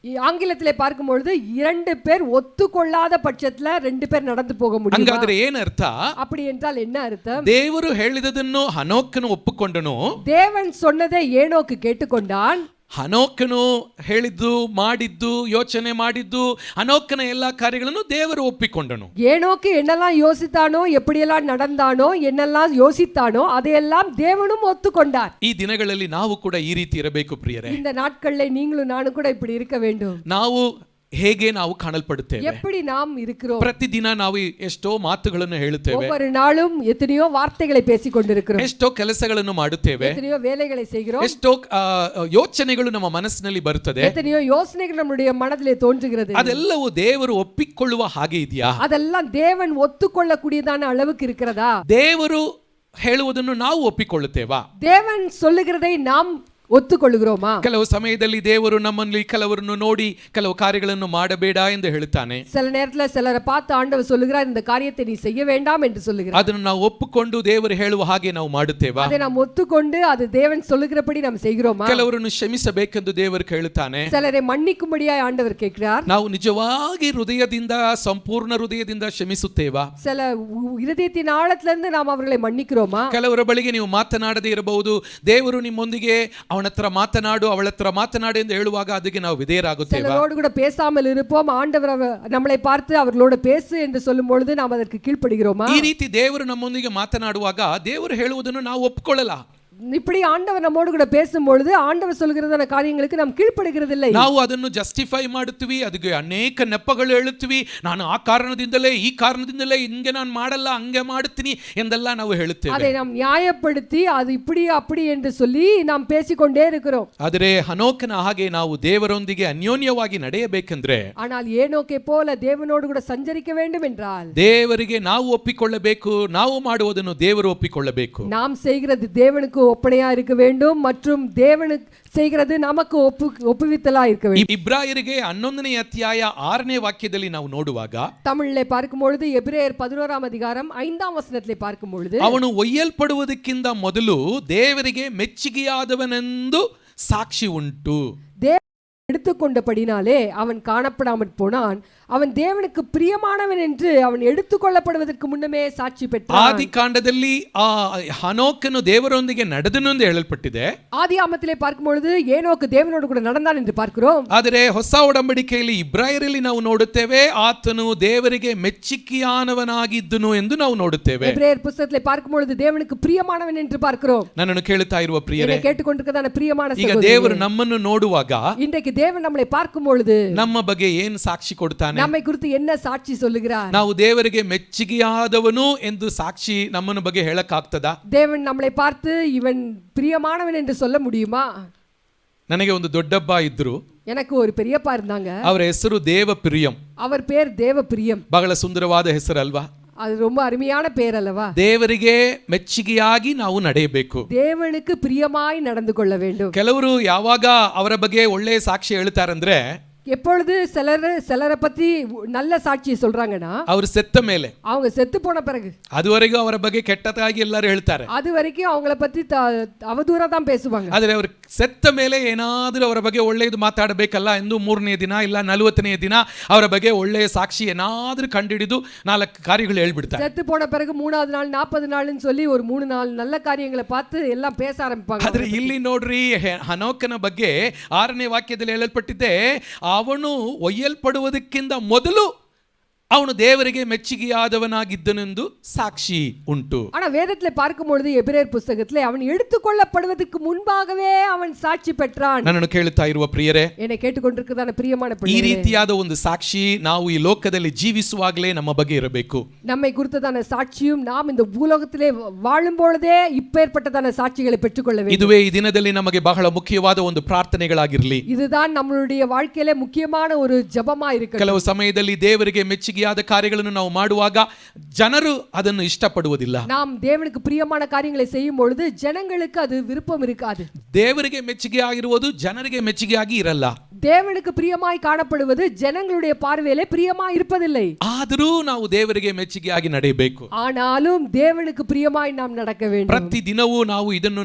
ஆங்கிலத்திலே பார்க்கும் பொழுது 2 பேர் ஒத்துக்கொள்ளாத பட்சத்துல 2 பேர் நடந்து போக முடியும். ಹಂಗಾದ್ರೆ ಏನರ್ಥ? அப்படி என்றால் என்ன அர்த்தம்? ದೇವರು ಹೇಳಿದದನ್ನು ಹನೋಕನು ಒಪ್ಪಿಕೊಂಡನು. தேவன் சொன்னதை ஏனோக்கு கேட்டுக்கொண்டான். ಹನೋಕನು ಹೇಳಿದ್ದು, ಮಾಡಿದ್ದು, ಯೋಚನೆ ಮಾಡಿದ್ದು, ಹನೋಕನ ಎಲ್ಲಾ ಕಾರ್ಯಗಳನ್ನು ದೇವರು ಒಪ್ಪಿಕೊಂಡನು. ஏனோக்கு என்னெல்லாம் யோசித்தானோ, எப்படியெல்லாம் நடந்தானோ, என்னெல்லாம் யோசித்தானோ அதையெல்லாம் தேவனும் ஒத்துக்கொண்டார். ಈ ದಿನಗಳಲ್ಲಿ ನಾವು ಕೂಡ ಈ ರೀತಿ ಇರಬೇಕು ಪ್ರಿಯರೇ. இந்த நாட்களிலே நீங்களும் நானும் கூட இப்படி இருக்க வேண்டும். ನಾವು ಹೇಗೆ ನಾವು ಕಾಣಲ್ಪಡುತ್ತೇವೆ. எப்படி நாம் இருக்கிறோம். ಪ್ರತಿದಿನ ನಾವು ಎಷ್ಟೋ ಮಾತುಗಳನ್ನು ಹೇಳುತ್ತೇವೆ, ஒவ்வொரு நாளும் எத்தனையோ வார்த்தைகளை பேசிக் கொண்டிருக்கிறோம், ಎಷ್ಟೋ ಕೆಲಸಗಳನ್ನು ಮಾಡುತ್ತೇವೆ, எத்தனையோ வேலைகளை செய்கிறோம், ಎಷ್ಟೋ ಯೋಚನೆಗಳು ನಮ್ಮ ಮನಸ್ಸಿನಲ್ಲಿ ಬರುತ್ತದೆ, எத்தனையோ யோசனைகள் நம்முடைய மனதிலே தோன்றுகிறது. ಅದೆಲ್ಲವೂ ದೇವರು ಒಪ್ಪಿಕೊಳ್ಳುವ ಹಾಗೆ ಇದೆಯಾ? அதெல்லாம் தேவன் ஒத்துக்கொள்ளக்கூடியதான அளவுக்கு இருக்கிறதா? ದೇವರು ಹೇಳುವುದನ್ನು ನಾವು ಒಪ್ಪಿಕೊಳ್ಳುತ್ತೇವಾ? தேவன் சொல்லுகிறதை நாம் ಒತ್ತುಕೊಳ್ಳುகிறோமா? ಕೆಲವು ಸಮಯದಲ್ಲಿ ದೇವರು ನಮ್ಮಲ್ಲಿ ಕೆಲವರನ್ನು ನೋಡಿ ಕೆಲವು ಕಾರ್ಯಗಳನ್ನು ಮಾಡಬೇಡ ಎಂದು ಹೇಳುತ್ತಾನೆ. சில நேரத்துல சிலரை பார்த்து ஆண்டவர் சொல்லுகிறார், இந்த காரியத்தை நீ செய்ய வேண்டாம் என்று சொல்லுகிறார். ಅದನ್ನು ನಾವು ಒಪ್ಪಿಕೊಂಡು ದೇವರು ಹೇಳುವ ಹಾಗೆ ನಾವು ಮಾಡುತ್ತೇವಾ? அதை நாம் ஒத்துக்கொண்டு அது தேவன் சொல்லுகிறபடி நாம் செய்கிறோமா? ಕೆಲವರನ್ನು ಕ್ಷಮಿಸಬೇಕೆಂದು ದೇವರು ಕೇಳುತ್ತಾನೆ. சிலரை மன்னிக்கும்படியாய் ಆண்டவர் கேட்கிறார். ನಾವು ನಿಜವಾಗಿ ಹೃದಯದಿಂದ ಸಂಪೂರ್ಣ ಹೃದಯದಿಂದ ಕ್ಷಮಿಸುತ್ತೇವಾ? சில இதயத்தின் ஆழத்திலிருந்து நாம் அவர்களை மன்னிக்கிறோமா? ಕೆಲವರ ಬಳಿಗೆ ನೀವು ಮಾತನಾಡದೇ ಇರಬಹುದು, ದೇವರು ನಿಮ್ಮೊಂದಿಗೆ ಅವನ ಹತ್ರ ಮಾತನಾಡು ಅವಳ ಹತ್ರ ಮಾತನಾಡು ಎಂದು ಹೇಳುವಾಗ ಅದಕ್ಕೆ ನಾವು ವಿಧೇಯರಾಗುತ್ತೇವೆ. சிலரோடு கூட பேசாமல் இருப்போம், ஆண்டவர் நம்மளை பார்த்து அவர்களோட பேசு என்று சொல்லும் பொழுது நாம் அதற்கு கீழ்ப்படுகிறோமா? ಈ ರೀತಿ ದೇವರು ನಮ್ಮೊಂದಿಗೆ ಮಾತನಾಡುವಾಗ ದೇವರು ಹೇಳುವುದನ್ನು ನಾವು ಒಪ್ಪಿಕೊಳ್ಳಲ್ಲ. இப்படி ஆண்டவர் நம்மோடு கூட பேசும்பொழுது ஆண்டவர் சொல்கிறதான காரியங்களுக்கு நாம் கீழ்ப்படுகிறதில்லை. ನಾವು ಅದನ್ನು ಜಸ್ಟಿಫೈ ಮಾಡುತ್ತೀವಿ, ಅದಕ್ಕೆ ಅನೇಕ ನೆಪಗಳು ಹೇಳುತ್ತೀವಿ. ನಾನು ಆ ಕಾರಣದಿಂದಲೇ ಈ ಕಾರಣದಿಂದಲೇ ಹಿಂಗೆ ನಾನು ಮಾಡಲ್ಲ ಹಂಗೆ ಮಾಡುತ್ತೀನಿ ಎಂದೆಲ್ಲ ನಾವು ಹೇಳುತ್ತೇವೆ. அதை நாம் நியாயப்படுத்தி அது இப்படி அப்படி என்று சொல்லி நாம் பேசிக்கொண்டே இருக்கிறோம். ಆದರೆ ಹನೋಕನ ಹಾಗೆ ನಾವು ದೇವರೊಂದಿಗೆ ಅನ್ಯೋನ್ಯವಾಗಿ ನಡೆಯಬೇಕೆಂದ್ರೆ, ஆனால் ஏனோக்கை போல தேவனோடு கூட சஞ்சரிக்க வேண்டும் என்றால் ದೇವರಿಗೆ ನಾವು ಒಪ್ಪಿಕೊಳ್ಳಬೇಕು, ನಾವು ಮಾಡುವುದನ್ನು ದೇವರು ಒಪ್ಪಿಕೊಳ್ಳಬೇಕು. நாம் செய்கிறது தேவனுக்கு ஒப்பனையா இருக்க வேண்டும் மற்றும் தேவனுக்கு செய்கிறது நமக்கு ஒப்புவித்தலா இருக்க வேண்டும். ಇಬ್ರಾಯರಿಗೆ 11ನೇ ಅಧ್ಯಾಯ 6ನೇ ವಾಕ್ಯದಲ್ಲಿ ನಾವು ನೋಡುವಾಗ, தமிழிலே பார்க்கும் பொழுது எபிரேயர் 11ஆம் அதிகாரம் 5ஆம் வசனத்திலே பார்க்கும் பொழுது, ಅವನು ಒಯ್ಯಲ್ಪಡುವುದಕ್ಕಿಂತ ಮೊದಲು ದೇವರಿಗೆ ಮೆಚ್ಚುಗೆಯಾದವನೆಂದು ಸಾಕ್ಷಿ ಉಂಟು. எடுத்துக்கொண்டபடினாலே அவன் காணப்படாமற் போனான், அவன் தேவனுக்கு பிரியமானவன் என்று அவன் எடுத்துக்கொள்ளப்படுவதற்கு ಮುನ್ನமே ಸಾಕ್ಷಿ பெற்றான். ಆದಿಕಾಂಡದಲ್ಲಿ ಹನೋಕನು ದೇವರೊಂದಿಗೆ ನಡೆದನು ಎಂದು ಹೇಳಲ್ಪಟ್ಟಿದೆ. ஆதியாகமத்திலே பார்க்கும் பொழுது ஏனோக்கு தேவனோடு கூட நடந்தான் என்று பார்க்கிறோம். ಆದರೆ ಹೊಸ ಒಡಂಬಡಿಕೆಯಲ್ಲಿ ಇಬ್ರಾಯರಲ್ಲಿ ನಾವು ನೋಡುತ್ತೇವೆ, ಆತನು ದೇವರಿಗೆ ಮೆಚ್ಚುಗೆಯಾದವನಾಗಿದ್ದನು ಎಂದು ನಾವು ನೋಡುತ್ತೇವೆ. எபிரேயர் புத்தகத்திலே பார்க்கும் பொழுது தேவனுக்கு பிரியமானவன் என்று பார்க்கிறோம். ನನ್ನನ್ನು ಕೇಳುತ್ತಾ ಇರುವ ಪ್ರಿಯರೇ, கேட்டுக்கொண்டிருக்கிறதான பிரியமான ಈಗ ದೇವರು ನಮ್ಮನ್ನು ನೋಡುವಾಗ இன்றைக்கு தேவன் நம்மை பார்க்கும் பொழுது ನಮ್ಮ ಬಗ್ಗೆ ಏನು ಸಾಕ್ಷಿ ಕೊಡ್ತಾನೆ? நம்மை குறித்து என்ன சாட்சி சொல்லுகிறார்? ನಾವು ದೇವರಿಗೆ ಮೆಚ್ಚುಗೆಯಾದವನು ಎಂದು ಸಾಕ್ಷಿ ನಮ್ಮನ ಬಗ್ಗೆ ಹೇಳಕ್ಕಾಗ್ತದಾ? தேவன் நம்மை பார்த்து இவன் பிரியமானவன் என்று சொல்ல முடியுமா? ನನಗೆ ಒಂದು ದೊಡ್ಡಪ್ಪ ಇದ್ರು, எனக்கு ஒரு பெரியப்பா இருந்தாங்க. ಅವರ ಹೆಸರು ದೇವಪ್ರಿಯಂ. அவர் பேர் தேவப்பிரியம். ಬಹಳ ಸುಂದರವಾದ ಹೆಸರು ಅಲ್ವಾ? அது ரொம்ப அருமையான பேர் அல்லவா? ದೇವರಿಗೆ ಮೆಚ್ಚುಗೆಯಾಗಿ ನಾವು ನಡೆಯಬೇಕು, தேவனுக்கு பிரியமாய் நடந்து கொள்ள வேண்டும். ಕೆಲವರು ಯಾವಾಗ ಅವರ ಬಗ್ಗೆ ಒಳ್ಳೆಯ ಸಾಕ್ಷಿ ಹೇಳ್ತಾರಂದ್ರೆ, எப்பொழுது சிலரை பத்தி நல்ல சாட்சியை சொல்றாங்கன்னா ಅವರು ಸೆತ್ತ ಮೇಲೆ, அவங்க செத்து போன பிறகு, ಅದುವರೆಗೂ ಅವರ ಬಗ್ಗೆ ಕೆಟ್ಟದಾಗಿ ಎಲ್ಲರೂ ಹೇಳ್ತಾರೆ. அது வரைக்கும் அவங்கள பத்தி அவதூறா தான் பேசுவாங்க. ಆದರೆ ಅವರು ಸೆತ್ತ ಮೇಲೆ ಏನಾದರೂ ಅವರ ಬಗ್ಗೆ ಒಳ್ಳೆಯದು ಮಾತಾಡಬೇಕಲ್ಲ ಎಂದು 3ನೇ ದಿನ ಇಲ್ಲ 40ನೇ ದಿನ ಅವರ ಬಗ್ಗೆ ಒಳ್ಳೆಯ ಸಾಕ್ಷಿ ಏನಾದರೂ ಕಂಡುಹಿಡಿದು 4 ಕಾರ್ಯಗಳು ಹೇಳ್ಬಿಡ್ತಾರೆ. செத்து போன பிறகு 3வது நாள் 40 நாள்னு சொல்லி ஒரு 3-4 நல்ல காரியங்களை பார்த்து எல்லாம் பேச ஆரம்பிப்பாங்க. ಆದ್ರೆ ಇಲ್ಲಿ ನೋಡ್ರಿ, ಹನೋಕನ ಬಗ್ಗೆ 6ನೇ ವಾಕ್ಯದಲ್ಲಿ ಹೇಳಲ್ಪಟ್ಟಿದೆ, ಅವನು ಒಯ್ಯಲ್ಪಡುವುದಕ್ಕಿಂತ ಮೊದಲು ಅವನು ದೇವರಿಗೆ ಮೆಚ್ಚುಗೆಯಾದವನಾಗಿದ್ದನೆಂದು ಸಾಕ್ಷಿ ಉಂಟು. ஆனா வேதத்திலே பார்க்கும் பொழுது எபிரேயர் புத்தகத்திலே அவன் எடுத்துக்கொள்ளப்படுவதற்கு முன்பாகவே அவன் சாட்சி பெற்றான். ನನ್ನನ್ನು ಕೇಳುತ್ತಾ ಇರುವ ಪ್ರಿಯರೇ, என்னை ಕೇಳಿಕೊಂಡಿರುವುದಾன ಪ್ರಿಯமான ಈ பிள்ளைகளே, ರೀತಿಯಾದ ಒಂದು ಸಾಕ್ಷಿ ನಾವು ಈ ಲೋಕದಲ್ಲಿ ಜೀವಿಸುವಾಗಲೇ ನಮ್ಮ ಬಗ್ಗೆ ಇರಬೇಕು. நம்மை குறித்ததான சாட்சியும் நாம் இந்த பூலோகத்திலே வாழும் பொழுதே இப்பேற்பட்டதான சாட்சிகளை பெற்றுக்கொள்ள வேண்டும். ಇದುವೇ ಈ ದಿನದಲ್ಲಿ ನಮಗೆ ಬಹಳ ಮುಖ್ಯವಾದ ಒಂದು ಪ್ರಾರ್ಥನೆಗಳಾಗಿರಲಿ. இதுதான் நம்மளுடைய வாழ்க்கையிலே முக்கியமான ஒரு ஜெபமா இருக்கு. ಕೆಲವು ಸಮಯದಲ್ಲಿ ದೇವರಿಗೆ ಮೆಚ್ಚುಗೆಯಾದ ಕಾರ್ಯಗಳನ್ನು ನಾವು ಮಾಡುವಾಗ ಜನರು ಅದನ್ನು ಇಷ್ಟಪಡುವುದಿಲ್ಲ. நாம் தேவனுக்கு பிரியமான காரியங்களை செய்யும் பொழுது ஜனங்களுக்கு அது விருப்பம் இருக்காது. ದೇವರಿಗೆ ಮೆಚ್ಚುಗೆ ಆಗಿರುವುದು ಜನರಿಗೆ ಮೆಚ್ಚುಗೆಯಾಗಿ ಇರಲ್ಲ. தேவனுக்கு பிரியமாய் காணப்படுவது ஜனங்களுடைய பார்வையிலே பிரியமாய் இருப்பதில்லை. ಆದರೂ ನಾವು ದೇವರಿಗೆ ಮೆಚ್ಚುಗೆಯಾಗಿ ನಡೆಯಬೇಕು. ஆனாலும் தேவனுக்கு பிரியமாய் நாம் நடக்க வேண்டும். ಪ್ರತಿ ದಿನವೂ ನಾವು ಇದನ್ನು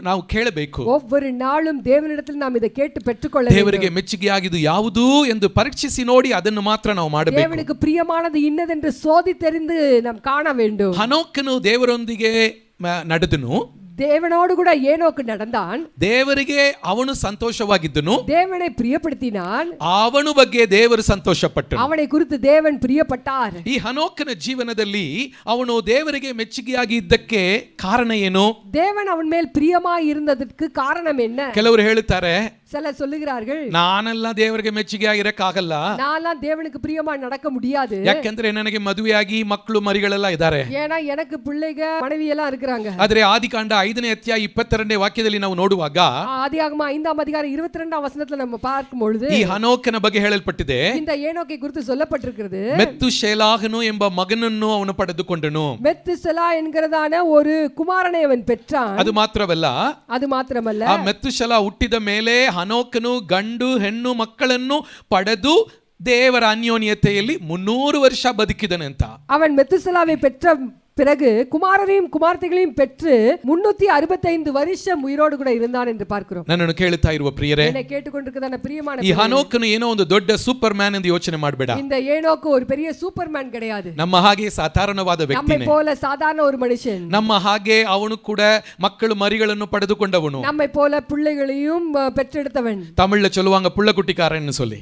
ನಾವು ಕೇಳಬೇಕು. ஒவ்வொரு நாளும் தேவனிடத்தில் நாம் இதை கேட்டு பெற்றுக்கொள்ள வேண்டும். ದೇವರಿಗೆ ಮೆಚ್ಚುಗೆಯಾಗಿದ್ದು ಯಾವುದು ಎಂದು ಪರೀಕ್ಷಿಸಿ ನೋಡಿ ಅದನ್ನು ಮಾತ್ರ ನಾವು ಮಾಡಬೇಕು. தேவனுக்கு பிரியமானது இன்னதென்று சோதித்தறிந்து நாம் காண வேண்டும். ಹನೋಕನು ದೇವರೊಂದಿಗೆ ನಡೆದನು, தேவனோடு கூட ஏனோக்கு நடந்தான். ದೇವರಿಗೆ ಅವನು ಸಂತೋಷವಾಗಿದ್ದನು, தேவனை பிரியப்படுத்தினான். ಅವನ ಬಗ್ಗೆ ದೇವರು ಸಂತೋಷಪಟ್ಟನು. அவனை குறித்து தேவன் பிரியப்பட்டார். ಈ ಹನೋಕನ ಜೀವನದಲ್ಲಿ ಅವನು ದೇವರಿಗೆ ಮೆಚ್ಚುಗೆಯಾಗಿ ಇದ್ದಕ್ಕೆ ಕಾರಣ ಏನು? தேவன் அவன் மேல் பிரியமாய் இருந்ததற்கு காரணம் என்ன? ಕೆಲವರು ಹೇಳುತ್ತಾರೆ, சிலர் சொல்லுகிறார்கள், ನಾನೆಲ್ಲ ದೇವರಿಗೆ ಮೆಚ್ಚುಗೆ ಆಗಿರಕ್ಕಾಗಲ್ಲ, நான்லாம் தேவனுக்கு பிரியமா நடக்க முடியாது, ಯಾಕೆಂದ್ರೆ ನನಗೆ ಮದುವೆಯಾಗಿ ಮಕ್ಕಳು ಮರಿಗಳೆಲ್ಲ ಇದ್ದಾರೆ. ஏன்னா எனக்கு பிள்ளைங்க மனைவி எல்லாம் இருக்கிறாங்க. ಆದ್ರೆ ಆದಿಕಾಂಡ 5ನೇ ಅಧ್ಯಾಯ 22ನೇ ವಾಕ್ಯದಲ್ಲಿ ನಾವು ನೋಡುವಾಗ ஆதியாகமம் 5ஆம் அதிகாரம் 22ஆம் வசனத்துல நம்ம பார்க்கும் பொழுது ಈ ಹನೋಕನ ಬಗ್ಗೆ ಹೇಳಲ್ಪಟ್ಟಿದೆ. இந்த ஏனோக்கை குறித்து சொல்லப்பட்டிருக்கிறது. ಮೆತ್ತುಶೇಲಾಹನು ಎಂಬ ಮಗನನ್ನು ಅವನು ಪಡೆದುಕೊಂಡನು. மெத்துசலா என்கிறதான ஒரு குமாரனை அவன் பெற்றான். ಅದು ಮಾತ್ರವಲ್ಲ, அது ಮಾತ್ರಮಲ್ಲ, ಆ ಮೆತ್ತುಶಲ ಹುಟ್ಟಿದ ಮೇಲೆ ಹನೋಕನು ಗಂಡು ಹೆಣ್ಣು ಮಕ್ಕಳನ್ನು ಪಡೆದು ದೇವರ ಅನ್ಯೋನ್ಯತೆಯಲ್ಲಿ 300 ವರ್ಷ ಬದುಕಿದನೆ ಅಂತ. அவன் மெத்துசலாவை பெற்ற பிறகு குமாரரையும் குமார்த்திகளையும் பெற்று 365 வருஷம் உயிரோடு கூட இருந்தான் என்று பார்க்கிறோம். ನನ್ನನ್ನು ಕೇಳುತ್ತಾ ಇರುವ ಪ್ರಿಯರೇ, என்னை கேட்டுக்கொண்டிருக்கிறதான பிரியமான ಈ ಹನೋಕನು ಏನೋ ಒಂದು ದೊಡ್ಡ ಸೂಪರ್ ಮ್ಯಾನ್ ಎಂದು ಯೋಚನೆ ಮಾಡಬೇಡ. இந்த ஏனோக்கு ஒரு பெரிய சூப்பர்மேன் கிடையாது. ನಮ್ಮ ಹಾಗೆ ಸಾಧಾರಣವಾದ நம்மை ವ್ಯಕ್ತಿನೇ. போல சாதாரண ஒரு மனுஷன். ನಮ್ಮ ಹಾಗೆ ಅವನು ಕೂಡ ಮಕ್ಕಳು ಮರಿಗಳನ್ನು ಪಡೆದುಕೊಂಡವನು. நம்மை போல பிள்ளைகளையும் பெற்றெடுத்தவன். ತಮಿಳ್ல சொல்லுவாங்க புள்ளக்குட்டிக்காரன்னு சொல்லி.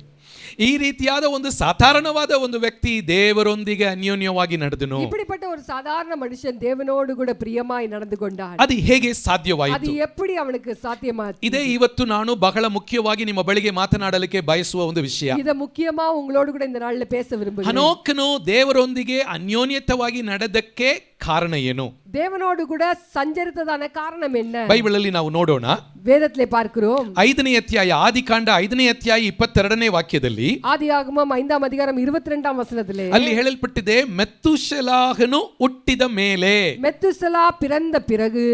ಈ ರೀತಿಯಾದ ಒಂದು ಸಾಧಾರಣವಾದ ಒಂದು ವ್ಯಕ್ತಿ ದೇವರೊಂದಿಗೆ ಅನ್ಯೋನ್ಯವಾಗಿ ನಡೆದನು. இப்படிப்பட்ட ஒரு சாதாரண மனுஷன் தேவனோடு கூட பிரியமாய் நடந்து கொண்டான். ಅದು ಹೇಗೆ அது ಸಾಧ್ಯವಾಯಿತು? எப்படி ಅವனுக்கு ಸಾಧ್ಯமாಯಿತು? ಇದೇ ಇವತ್ತು ನಾನು ಬಹಳ ಮುಖ್ಯವಾಗಿ ನಿಮ್ಮ ಬಳಿಗೆ ಮಾತನಾಡಲಿಕ್ಕೆ ಬಯಸುವ ಒಂದು ವಿಷಯ. இத ಮುಖ್ಯமா உங்களோடு கூட இந்த நாள்ல பேச விரும்புகிறேன். ಹನೋಕನು ದೇವರೊಂದಿಗೆ ಅನ್ಯೋನ್ಯತವಾಗಿ ನಡೆದಕ್ಕೆ ಕಾರಣ ಏನು? தேவனோடு கூட சஞ்சரித்ததான காரணம் என்ன? ಬೈಬಲಲ್ಲಿ ನಾವು ನೋಡೋಣ. வேதத்திலே பார்க்கிறோம். 5ನೇ ಅಧ್ಯಾಯ, ಆದಿಕಾಂಡ 5ನೇ ಅಧ್ಯಾಯ 22ನೇ ವಾಕ್ಯದಲ್ಲಿ, ஆதியாகமம் 5ஆம் அதிகாரம் 22ஆம் வசனத்திலே ಅಲ್ಲಿ ಹೇಳಲ್ಪಟ್ಟಿದೆ, ಮೆತ್ತುಶೆಲಾಹನು ಹುಟ್ಟಿದ ಮೇಲೆ மெத்துசலா பிறந்த பிறகு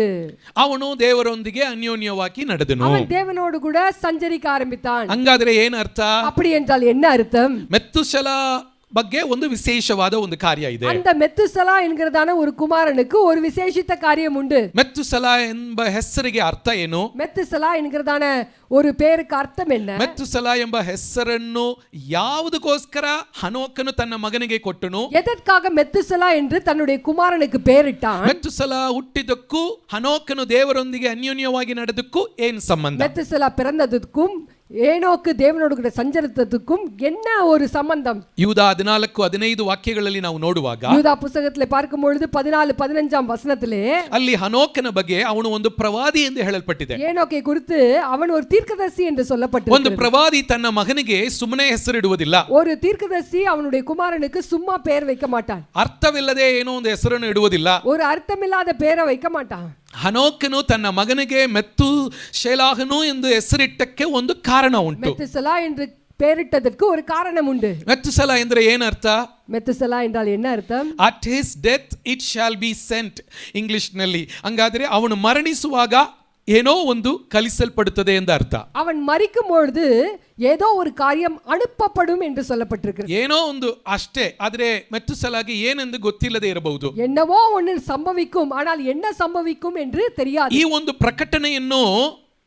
ಅವನು ದೇವರೊಂದಿಗೆ ಅನ್ಯೋನ್ಯವಾಗಿ ನಡೆದನು. அவன் தேவனோடு கூட சஞ்சரிக்க ஆரம்பித்தான். ಹಂಗಾದ್ರೆ ಏನ್ ಅರ್ಥ? அப்படி என்றால் என்ன அர்த்தம்? ಮೆತ್ತುಶೆಲ ಬಗ್ಗೆ ಒಂದು ವಿಶೇಷವಾದ ಒಂದು ಕಾರ್ಯ ಇದೆ. அந்த மெத்துசலா என்கிறதான ஒரு குமாரனுக்கு ஒரு விசேஷித்த காரியம் உண்டு. ಮೆತ್ತುಶೆಲ ಎಂಬ ಹೆಸರಿಗೆ ಅರ್ಥ ಏನು? மெத்துசலா என்கிறதான ஒரு பேருக்கு அர்த்தம் என்ன? ಮೆತ್ತುಶೆಲ ಎಂಬ ಹೆಸರನ್ನು ಯಾವುದಕ್ಕೋಸ್ಕರ ಹನೋಕನು ತನ್ನ ಮಗನಿಗೆ ಕೊಟ್ಟನು? எதற்காக மெத்துசலா என்று தன்னுடைய குமாரனுக்கு பெயரிட்டான்? ಮೆತ್ತುಶೆಲ ಹುಟ್ಟಿದಕ್ಕೂ ಹನೋಕನು ದೇವರೊಂದಿಗೆ ಅನ್ಯೋನ್ಯವಾಗಿ ನಡೆದಕ್ಕೂ ಏನ್ ಸಂಬಂಧ? மெத்துசலா பிறந்ததுக்கும் ஏனோக்கு தேவனோடு கூட சஞ்சரித்ததுக்கும் என்ன ஒரு சம்பந்தம்? ಯೂದ 14-15 ವಾಕ್ಯಗಳಲ್ಲಿ ನಾವು ನೋಡುವಾಗ யூதா புத்தகத்திலே பார்க்கும் பொழுது 14-15ஆம் வசனத்திலே ಅಲ್ಲಿ ಹನೋಕನ ಬಗ್ಗೆ ಅವನು ಒಂದು ಪ್ರವಾದಿ ಎಂದು ಹೇಳಲ್ಪಟ್ಟಿದೆ. ஏனோக்கை குறித்து அவன் ஒரு தீர்க்கதரிசி என்று ಒಂದು சொல்லப்பட்டிருக்கிறது. ಪ್ರವಾದಿ ತನ್ನ ಮಗನಿಗೆ ಸುಮ್ಮನೆ ಹೆಸರಿಡುವುದಿಲ್ಲ. ஒரு தீர்க்கதரிசி அவனுடைய குமாரனுக்கு சும்மா பெயர் வைக்க மாட்டான். ಅರ್ಥವಿಲ್ಲದೆ ಏನೋ ಒಂದು ಹೆಸರನ್ನು ಇಡುವುದಿಲ್ಲ. ஒரு அர்த்தமில்லாத பெயரை வைக்க மாட்டான். ಹನೋಕನು ತನ್ನ ಮಗನಿಗೆ ಮೆತ್ತುಶೇಲಾಹನು ಎಂದು ಹೆಸರಿಟ್ಟಕ್ಕೆ ಒಂದು ಕಾರಣ ಉಂಟು. மெத்துசலா என்று பெயரிட்டதற்கு ஒரு காரணம் உண்டு. ಮೆತ್ತುಶೆಲ ಎಂದ್ರೆ ಏನರ್ಥ? மெத்துசலா என்றால் என்ன அர்த்தம்? At his death it shall be scent, English ನಲ್ಲಿ. ಹಂಗಾದ್ರೆ ಅವನು ಮರಣಿಸುವಾಗ ಏನೋ ಒಂದು ಕಲಿಸಲ್ಪಡುತ್ತದೆ ಎಂದ ಅರ್ಥ. அவன் மரிக்கும் பொழுது ஏதோ ஒரு காரியம் அனுப்பப்படும் என்று சொல்லப்பட்டிருக்கிறது. ಏನೋ ಒಂದು ಅಷ್ಟೇ. ಆದ್ರೆ ಮೆತ್ತುಶೆಲಾಗೆ ಏನೆಂದು ಗೊತ್ತಿಲ್ಲದೆ ಇರಬಹುದು. என்னவோ ஒன்று சம்பவிக்கும், ஆனால் என்ன சம்பவிக்கும் என்று தெரியாது. ಈ ಒಂದು ಪ್ರಕಟಣೆಯನ್ನು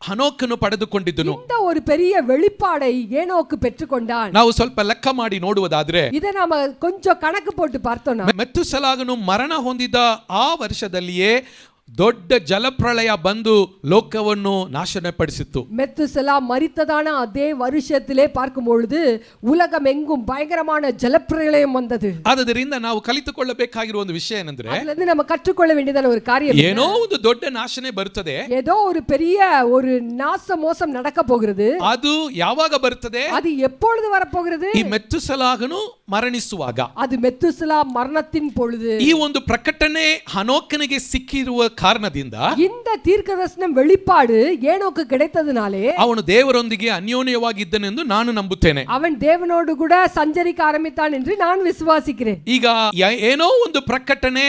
ಹನೋಕನು ಪಡೆದುಕೊಂಡಿದ್ದನು. இந்த ஒரு பெரிய வெளிப்பாடை ஏனோக்கு பெற்றுக்கொண்டான். ನಾವು ಸ್ವಲ್ಪ ಲೆಕ್ಕ ಮಾಡಿ ನೋಡುವುದಾದ್ರೆ, இதை நாம கொஞ்சம் கணக்கு போட்டு பார்த்தோம்னா, ಮೆತ್ತುಶೆಲಾಗನು ಮರಣ ಹೊಂದಿದ ಆ ವರ್ಷದಲ್ಲಿಯೇ ದೊಡ್ಡ ಜಲಪ್ರಳಯ ಬಂದು ಲೋಕವನ್ನು ನಾಶನಪಡಿಸಿತ್ತು. மெத்துசலா மரித்ததான அதே வருஷத்திலே பார்க்கும் பொழுது உலகம் எங்கும் பயங்கரமான ஜலப்பிரளயம் வந்தது. ಆದ್ದರಿಂದ ನಾವು ಕಲಿತುಕೊಳ್ಳಬೇಕಾಗಿರುವ ಒಂದು ವಿಷಯ ಏನಂದ್ರೆ, அதிலிருந்து நம்ம கற்றுக்கொள்ள வேண்டியதான ஒரு காரியம், ಏನೋ ಒಂದು ದೊಡ್ಡ ನಾಶನೆ ಬರುತ್ತದೆ. ஏதோ ஒரு பெரிய ஒரு நாச மோசம் நடக்க போகிறது. ಅದು ಯಾವಾಗ ಬರುತ್ತದೆ? அது எப்பொழுது வரப்போகிறது? ಈ ಮೆತ್ತುಶೆಲಾಗನು ಮರಣಿಸುವಾಗ. அது மெத்துசலா மரணத்தின் பொழுது. ಈ ಒಂದು ಪ್ರಕಟಣೆ ಹನೋಕನಿಗೆ ಸಿಕ್ಕಿರುವ ಕಾರಣದಿಂದ, இந்த தீர்க்கதரிசனம் வெளிப்பாடு ஏனோக்கு கிடைத்ததினாலே ಅವನು ದೇವರೊಂದಿಗೆ ಅನ್ಯೋನ್ಯವಾಗಿದ್ದನೆಂದು ನಾನು ನಂಬುತ್ತೇನೆ. அவன் தேவனோடு கூட சஞ்சரிக்க ஆரம்பித்தான் என்று நான் விசுவாசிக்கிறேன். ಈಗ ಏನೋ ಒಂದು ಪ್ರಕಟಣೆ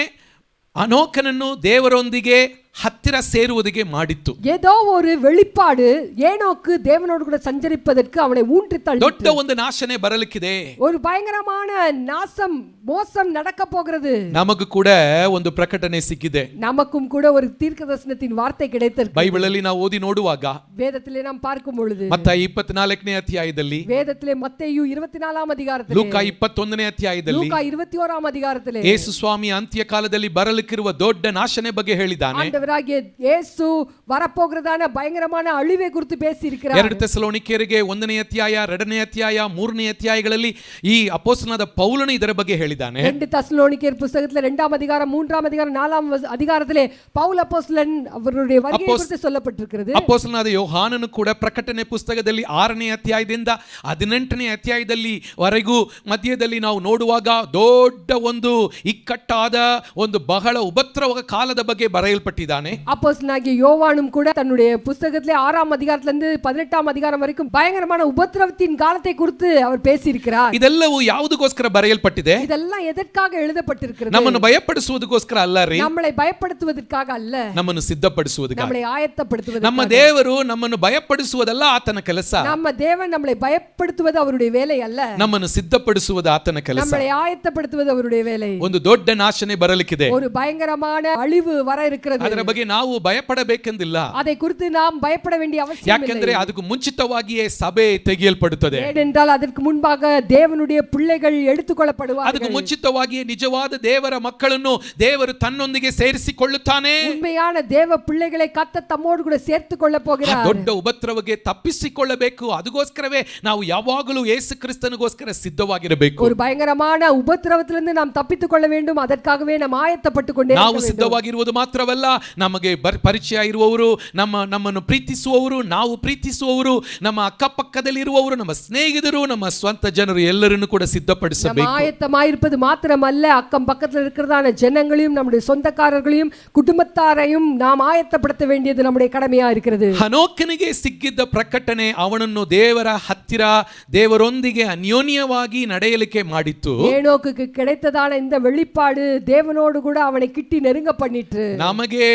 ಹನೋಕನನ್ನು ದೇವರೊಂದಿಗೆ ಹತ್ತಿರ ಸೇರುವುದಕ್ಕೆ ಮಾಡಿತ್ತು. ஏதோ ஒரு வெளிப்பாடு ஏனோக்கு தேவனோடு கூட சஞ்சரிப்பதற்கு அவனை ஊன்றி தள்ளிற்று. ದೊಡ್ಡ ಒಂದು ನಾಶನೆ ಬರಲಿಕ್ಕಿದೆ. ஒரு பயங்கரமான நாசம் மோசம் நடக்க போகிறது. ನಮಗೂ ಕೂಡ ಒಂದು ಪ್ರಕಟಣೆ ಸಿಕ್ಕಿದೆ. நமக்கும் கூட ஒரு தீர்க்கதரிசனத்தின் வார்த்தை கிடைத்திருக்கு. ಬೈಬಲಲ್ಲಿ ನಾವು ಓದಿ ನೋಡುವಾಗ, வேதத்திலே நாம் பார்க்கும் பொழுது, ಮತ್ತಾಯ 24ನೇ ಅಧ್ಯಾಯದಲ್ಲಿ, வேதத்திலே மத்தேயு 24ஆம் அதிகாரத்திலே, ಲೂಕ 21ನೇ ಅಧ್ಯಾಯದಲ್ಲಿ, லூக்கா 21ஆம் அதிகாரத்திலே ಯೇಸು ಸ್ವಾಮಿ ಅಂತ್ಯ ಕಾಲದಲ್ಲಿ ಬರಲಿಕ್ಕಿರುವ ದೊಡ್ಡ ನಾಶನೆ ಬಗ್ಗೆ ಹೇಳಿದ್ದಾನೆ. ஆண்டவராகிய இயேசு வரப்போகிறதான பயங்கரமான அழிவை குறித்து பேசி இருக்கிறார். 2 ತೆಸಲೋನಿಕೇಯರಿಗೆ 1ನೇ ಅಧ್ಯಾಯ 2ನೇ ಅಧ್ಯಾಯ 3ನೇ ಅಧ್ಯಾಯಗಳಲ್ಲಿ ಈ ಅಪೊಸ್ತಲನಾದ ಪೌಲನು ಇದರ ಬಗ್ಗೆ ಹೇಳಿದ್ದಾನೆ. 2 தெசலோனிக்கேயர் புத்தகத்துல 2ஆம் அதிகாரம் 3ஆம் அதிகாரம் 4ஆம் அதிகாரத்திலே பவுல் அப்போஸ்தலன் அவருடைய வருகை குறித்து சொல்லப்பட்டிருக்கிறது. ಅಪೊಸ್ತಲನಾದ ಯೋಹಾನನು ಕೂಡ ಪ್ರಕಟಣೆ ಪುಸ್ತಕದಲ್ಲಿ 6ನೇ ಅಧ್ಯಾಯದಿಂದ 18ನೇ ಅಧ್ಯಾಯದಲ್ಲಿ ವರೆಗೂ ಮಧ್ಯದಲ್ಲಿ ನಾವು ನೋಡುವಾಗ ದೊಡ್ಡ ಒಂದು ಇಕ್ಕಟ್ಟಾದ ಒಂದು ಬಹಳ ಉಪದ್ರವ ಕಾಲದ ಬಗ್ಗೆ ಬರೆಯಲ್ಪಟ್ಟಿದ್ದಾನೆ. அப்போஸ்தலனாகிய யோவானும் கூட தன்னுடைய புத்தகத்திலே 6ஆம் அதிகாரத்துல இருந்து 18ஆம் அதிகாரம் வரைக்கும் பயங்கரமான உபத்திரவத்தின் காலத்தை குறித்து அவர் பேசி இருக்கிறார். ಇದೆಲ್ಲವೂ ಯಾವುದಕ್ಕೋಸ್ಕರ ಬರೆಯಲ್ಪಟ್ಟಿದೆ? இதெல்லாம் எதற்காக எழுதப்பட்டிருக்கிறது? ನಮ್ಮನ್ನು ಭಯಪಡಿಸುವುದಕ್ಕೋಸ್ಕರ ಅಲ್ಲ ರೀ, நம்மளை பயப்படுத்துவதற்காக அல்ல, ನಮ್ಮನ್ನು ಸಿದ್ಧಪಡಿಸುವುದಕ್ಕಾಗಿ. நம்மளை ஆயத்தப்படுத்துவதற்காக. ನಮ್ಮ ದೇವರು ನಮ್ಮನ್ನು ಭಯಪಡಿಸುವುದಲ್ಲ ಆತನ ಕೆಲಸ. நம்ம தேவன் நம்மளை பயப்படுத்துவது அவருடைய வேலை அல்ல, ನಮ್ಮನ್ನು ಸಿದ್ಧಪಡಿಸುವುದು ಆತನ ಕೆಲಸ. நம்மளை ஆயத்தப்படுத்துவது அவருடைய வேலை. ಒಂದು ದೊಡ್ಡ ನಾಶನೆ ಬರಲಿಕ್ಕಿದೆ, ஒரு பயங்கரமான அழிவு வர இருக்கிறது. ಅದರ ಬಗ್ಗೆ ನಾವು ಭಯಪಡಬೇಕೆಂದಿಲ್ಲ, அதை குறித்து நாம் பயப்பட வேண்டிய அவசியம் இல்லை. ಯಾಕೆಂದ್ರೆ ಅದಕ್ಕೆ ಮುಂಚಿತವಾಗಿಯೇ ಸಭೆ ತೆಗೆಯಲ್ಪಡುತ್ತದೆ. ஏனென்றால் அதற்கு முன்பாக தேவனுடைய பிள்ளைகள் எடுத்துக்கொள்ளப்படுவார்கள். ಅದಕ್ಕೆ ಮುಂಚಿತವಾಗಿಯೇ ನಿಜವಾದ ದೇವರ ಮಕ್ಕಳನ್ನು ದೇವರು ತನ್ನೊಂದಿಗೆ ಸೇರಿಸಿಕೊಳ್ಳುತ್ತಾನೆ. உண்மையான தேவ பிள்ளைகளை கர்த்தர் தம்மோடு கூட சேர்த்துக் கொள்ள போகிறார். ದೊಡ್ಡ ಉಪದ್ರವಕ್ಕೆ ತಪ್ಪಿಸಿಕೊಳ್ಳಬೇಕು. ಅದಕ್ಕೋಸ್ಕರವೇ ನಾವು ಯಾವಾಗಲೂ ಯೇಸು ಕ್ರಿಸ್ತನಿಗೋಸ್ಕರ ಸಿದ್ಧವಾಗಿರಬೇಕು. ஒரு பயங்கரமான உபத்திரவத்திலிருந்து நாம் தப்பித்துக் கொள்ள வேண்டும். அதற்காகவே நாம் ஆயத்தப்பட்டுக் கொண்டே ನಾವು ಸಿದ್ಧವಾಗಿರುವುದು ಮಾತ್ರವಲ್ಲ, ನಮಗೆ ಪರಿಚಯ ಇರುವವರು, ನಮ್ಮನ್ನು ಪ್ರೀತಿಸುವವರು, ನಾವು ಪ್ರೀತಿಸುವವರು, ನಮ್ಮ ಅಕ್ಕಪಕ್ಕದಲ್ಲಿರುವವರು, ನಮ್ಮ ಸ್ನೇಹಿತರು, ನಮ್ಮ ಸ್ವಂತ ಜನರು ಎಲ್ಲರನ್ನು ಕೂಡ ಸಿದ್ಧಪಡಿಸಬೇಕು. ஆயத்தமாயிருப்பது மாத்திரமல்ல, அக்கம் பக்கத்தில் இருக்கிறதான ஜனங்களையும் நம்முடைய சொந்தக்காரர்களையும் குடும்பத்தாரையும் நாம் ஆயத்தப்படுத்த வேண்டியது நம்முடைய கடமையா இருக்கிறது. ಹನೋಕನಿಗೆ ಸಿಕ್ಕಿದ್ದ ಪ್ರಕಟಣೆ ಅವನನ್ನು ದೇವರ ಹತ್ತಿರ ದೇವರೊಂದಿಗೆ ಅನ್ಯೋನ್ಯವಾಗಿ ನಡೆಯಲಿಕ್ಕೆ ಮಾಡಿತ್ತು. ஏனோக்குக்கு கிடைத்ததான இந்த வெளிப்பாடு தேவனோடு கூட அவனை கிட்டி நெருங்க பண்ணிட்டு. ನಮಗೆ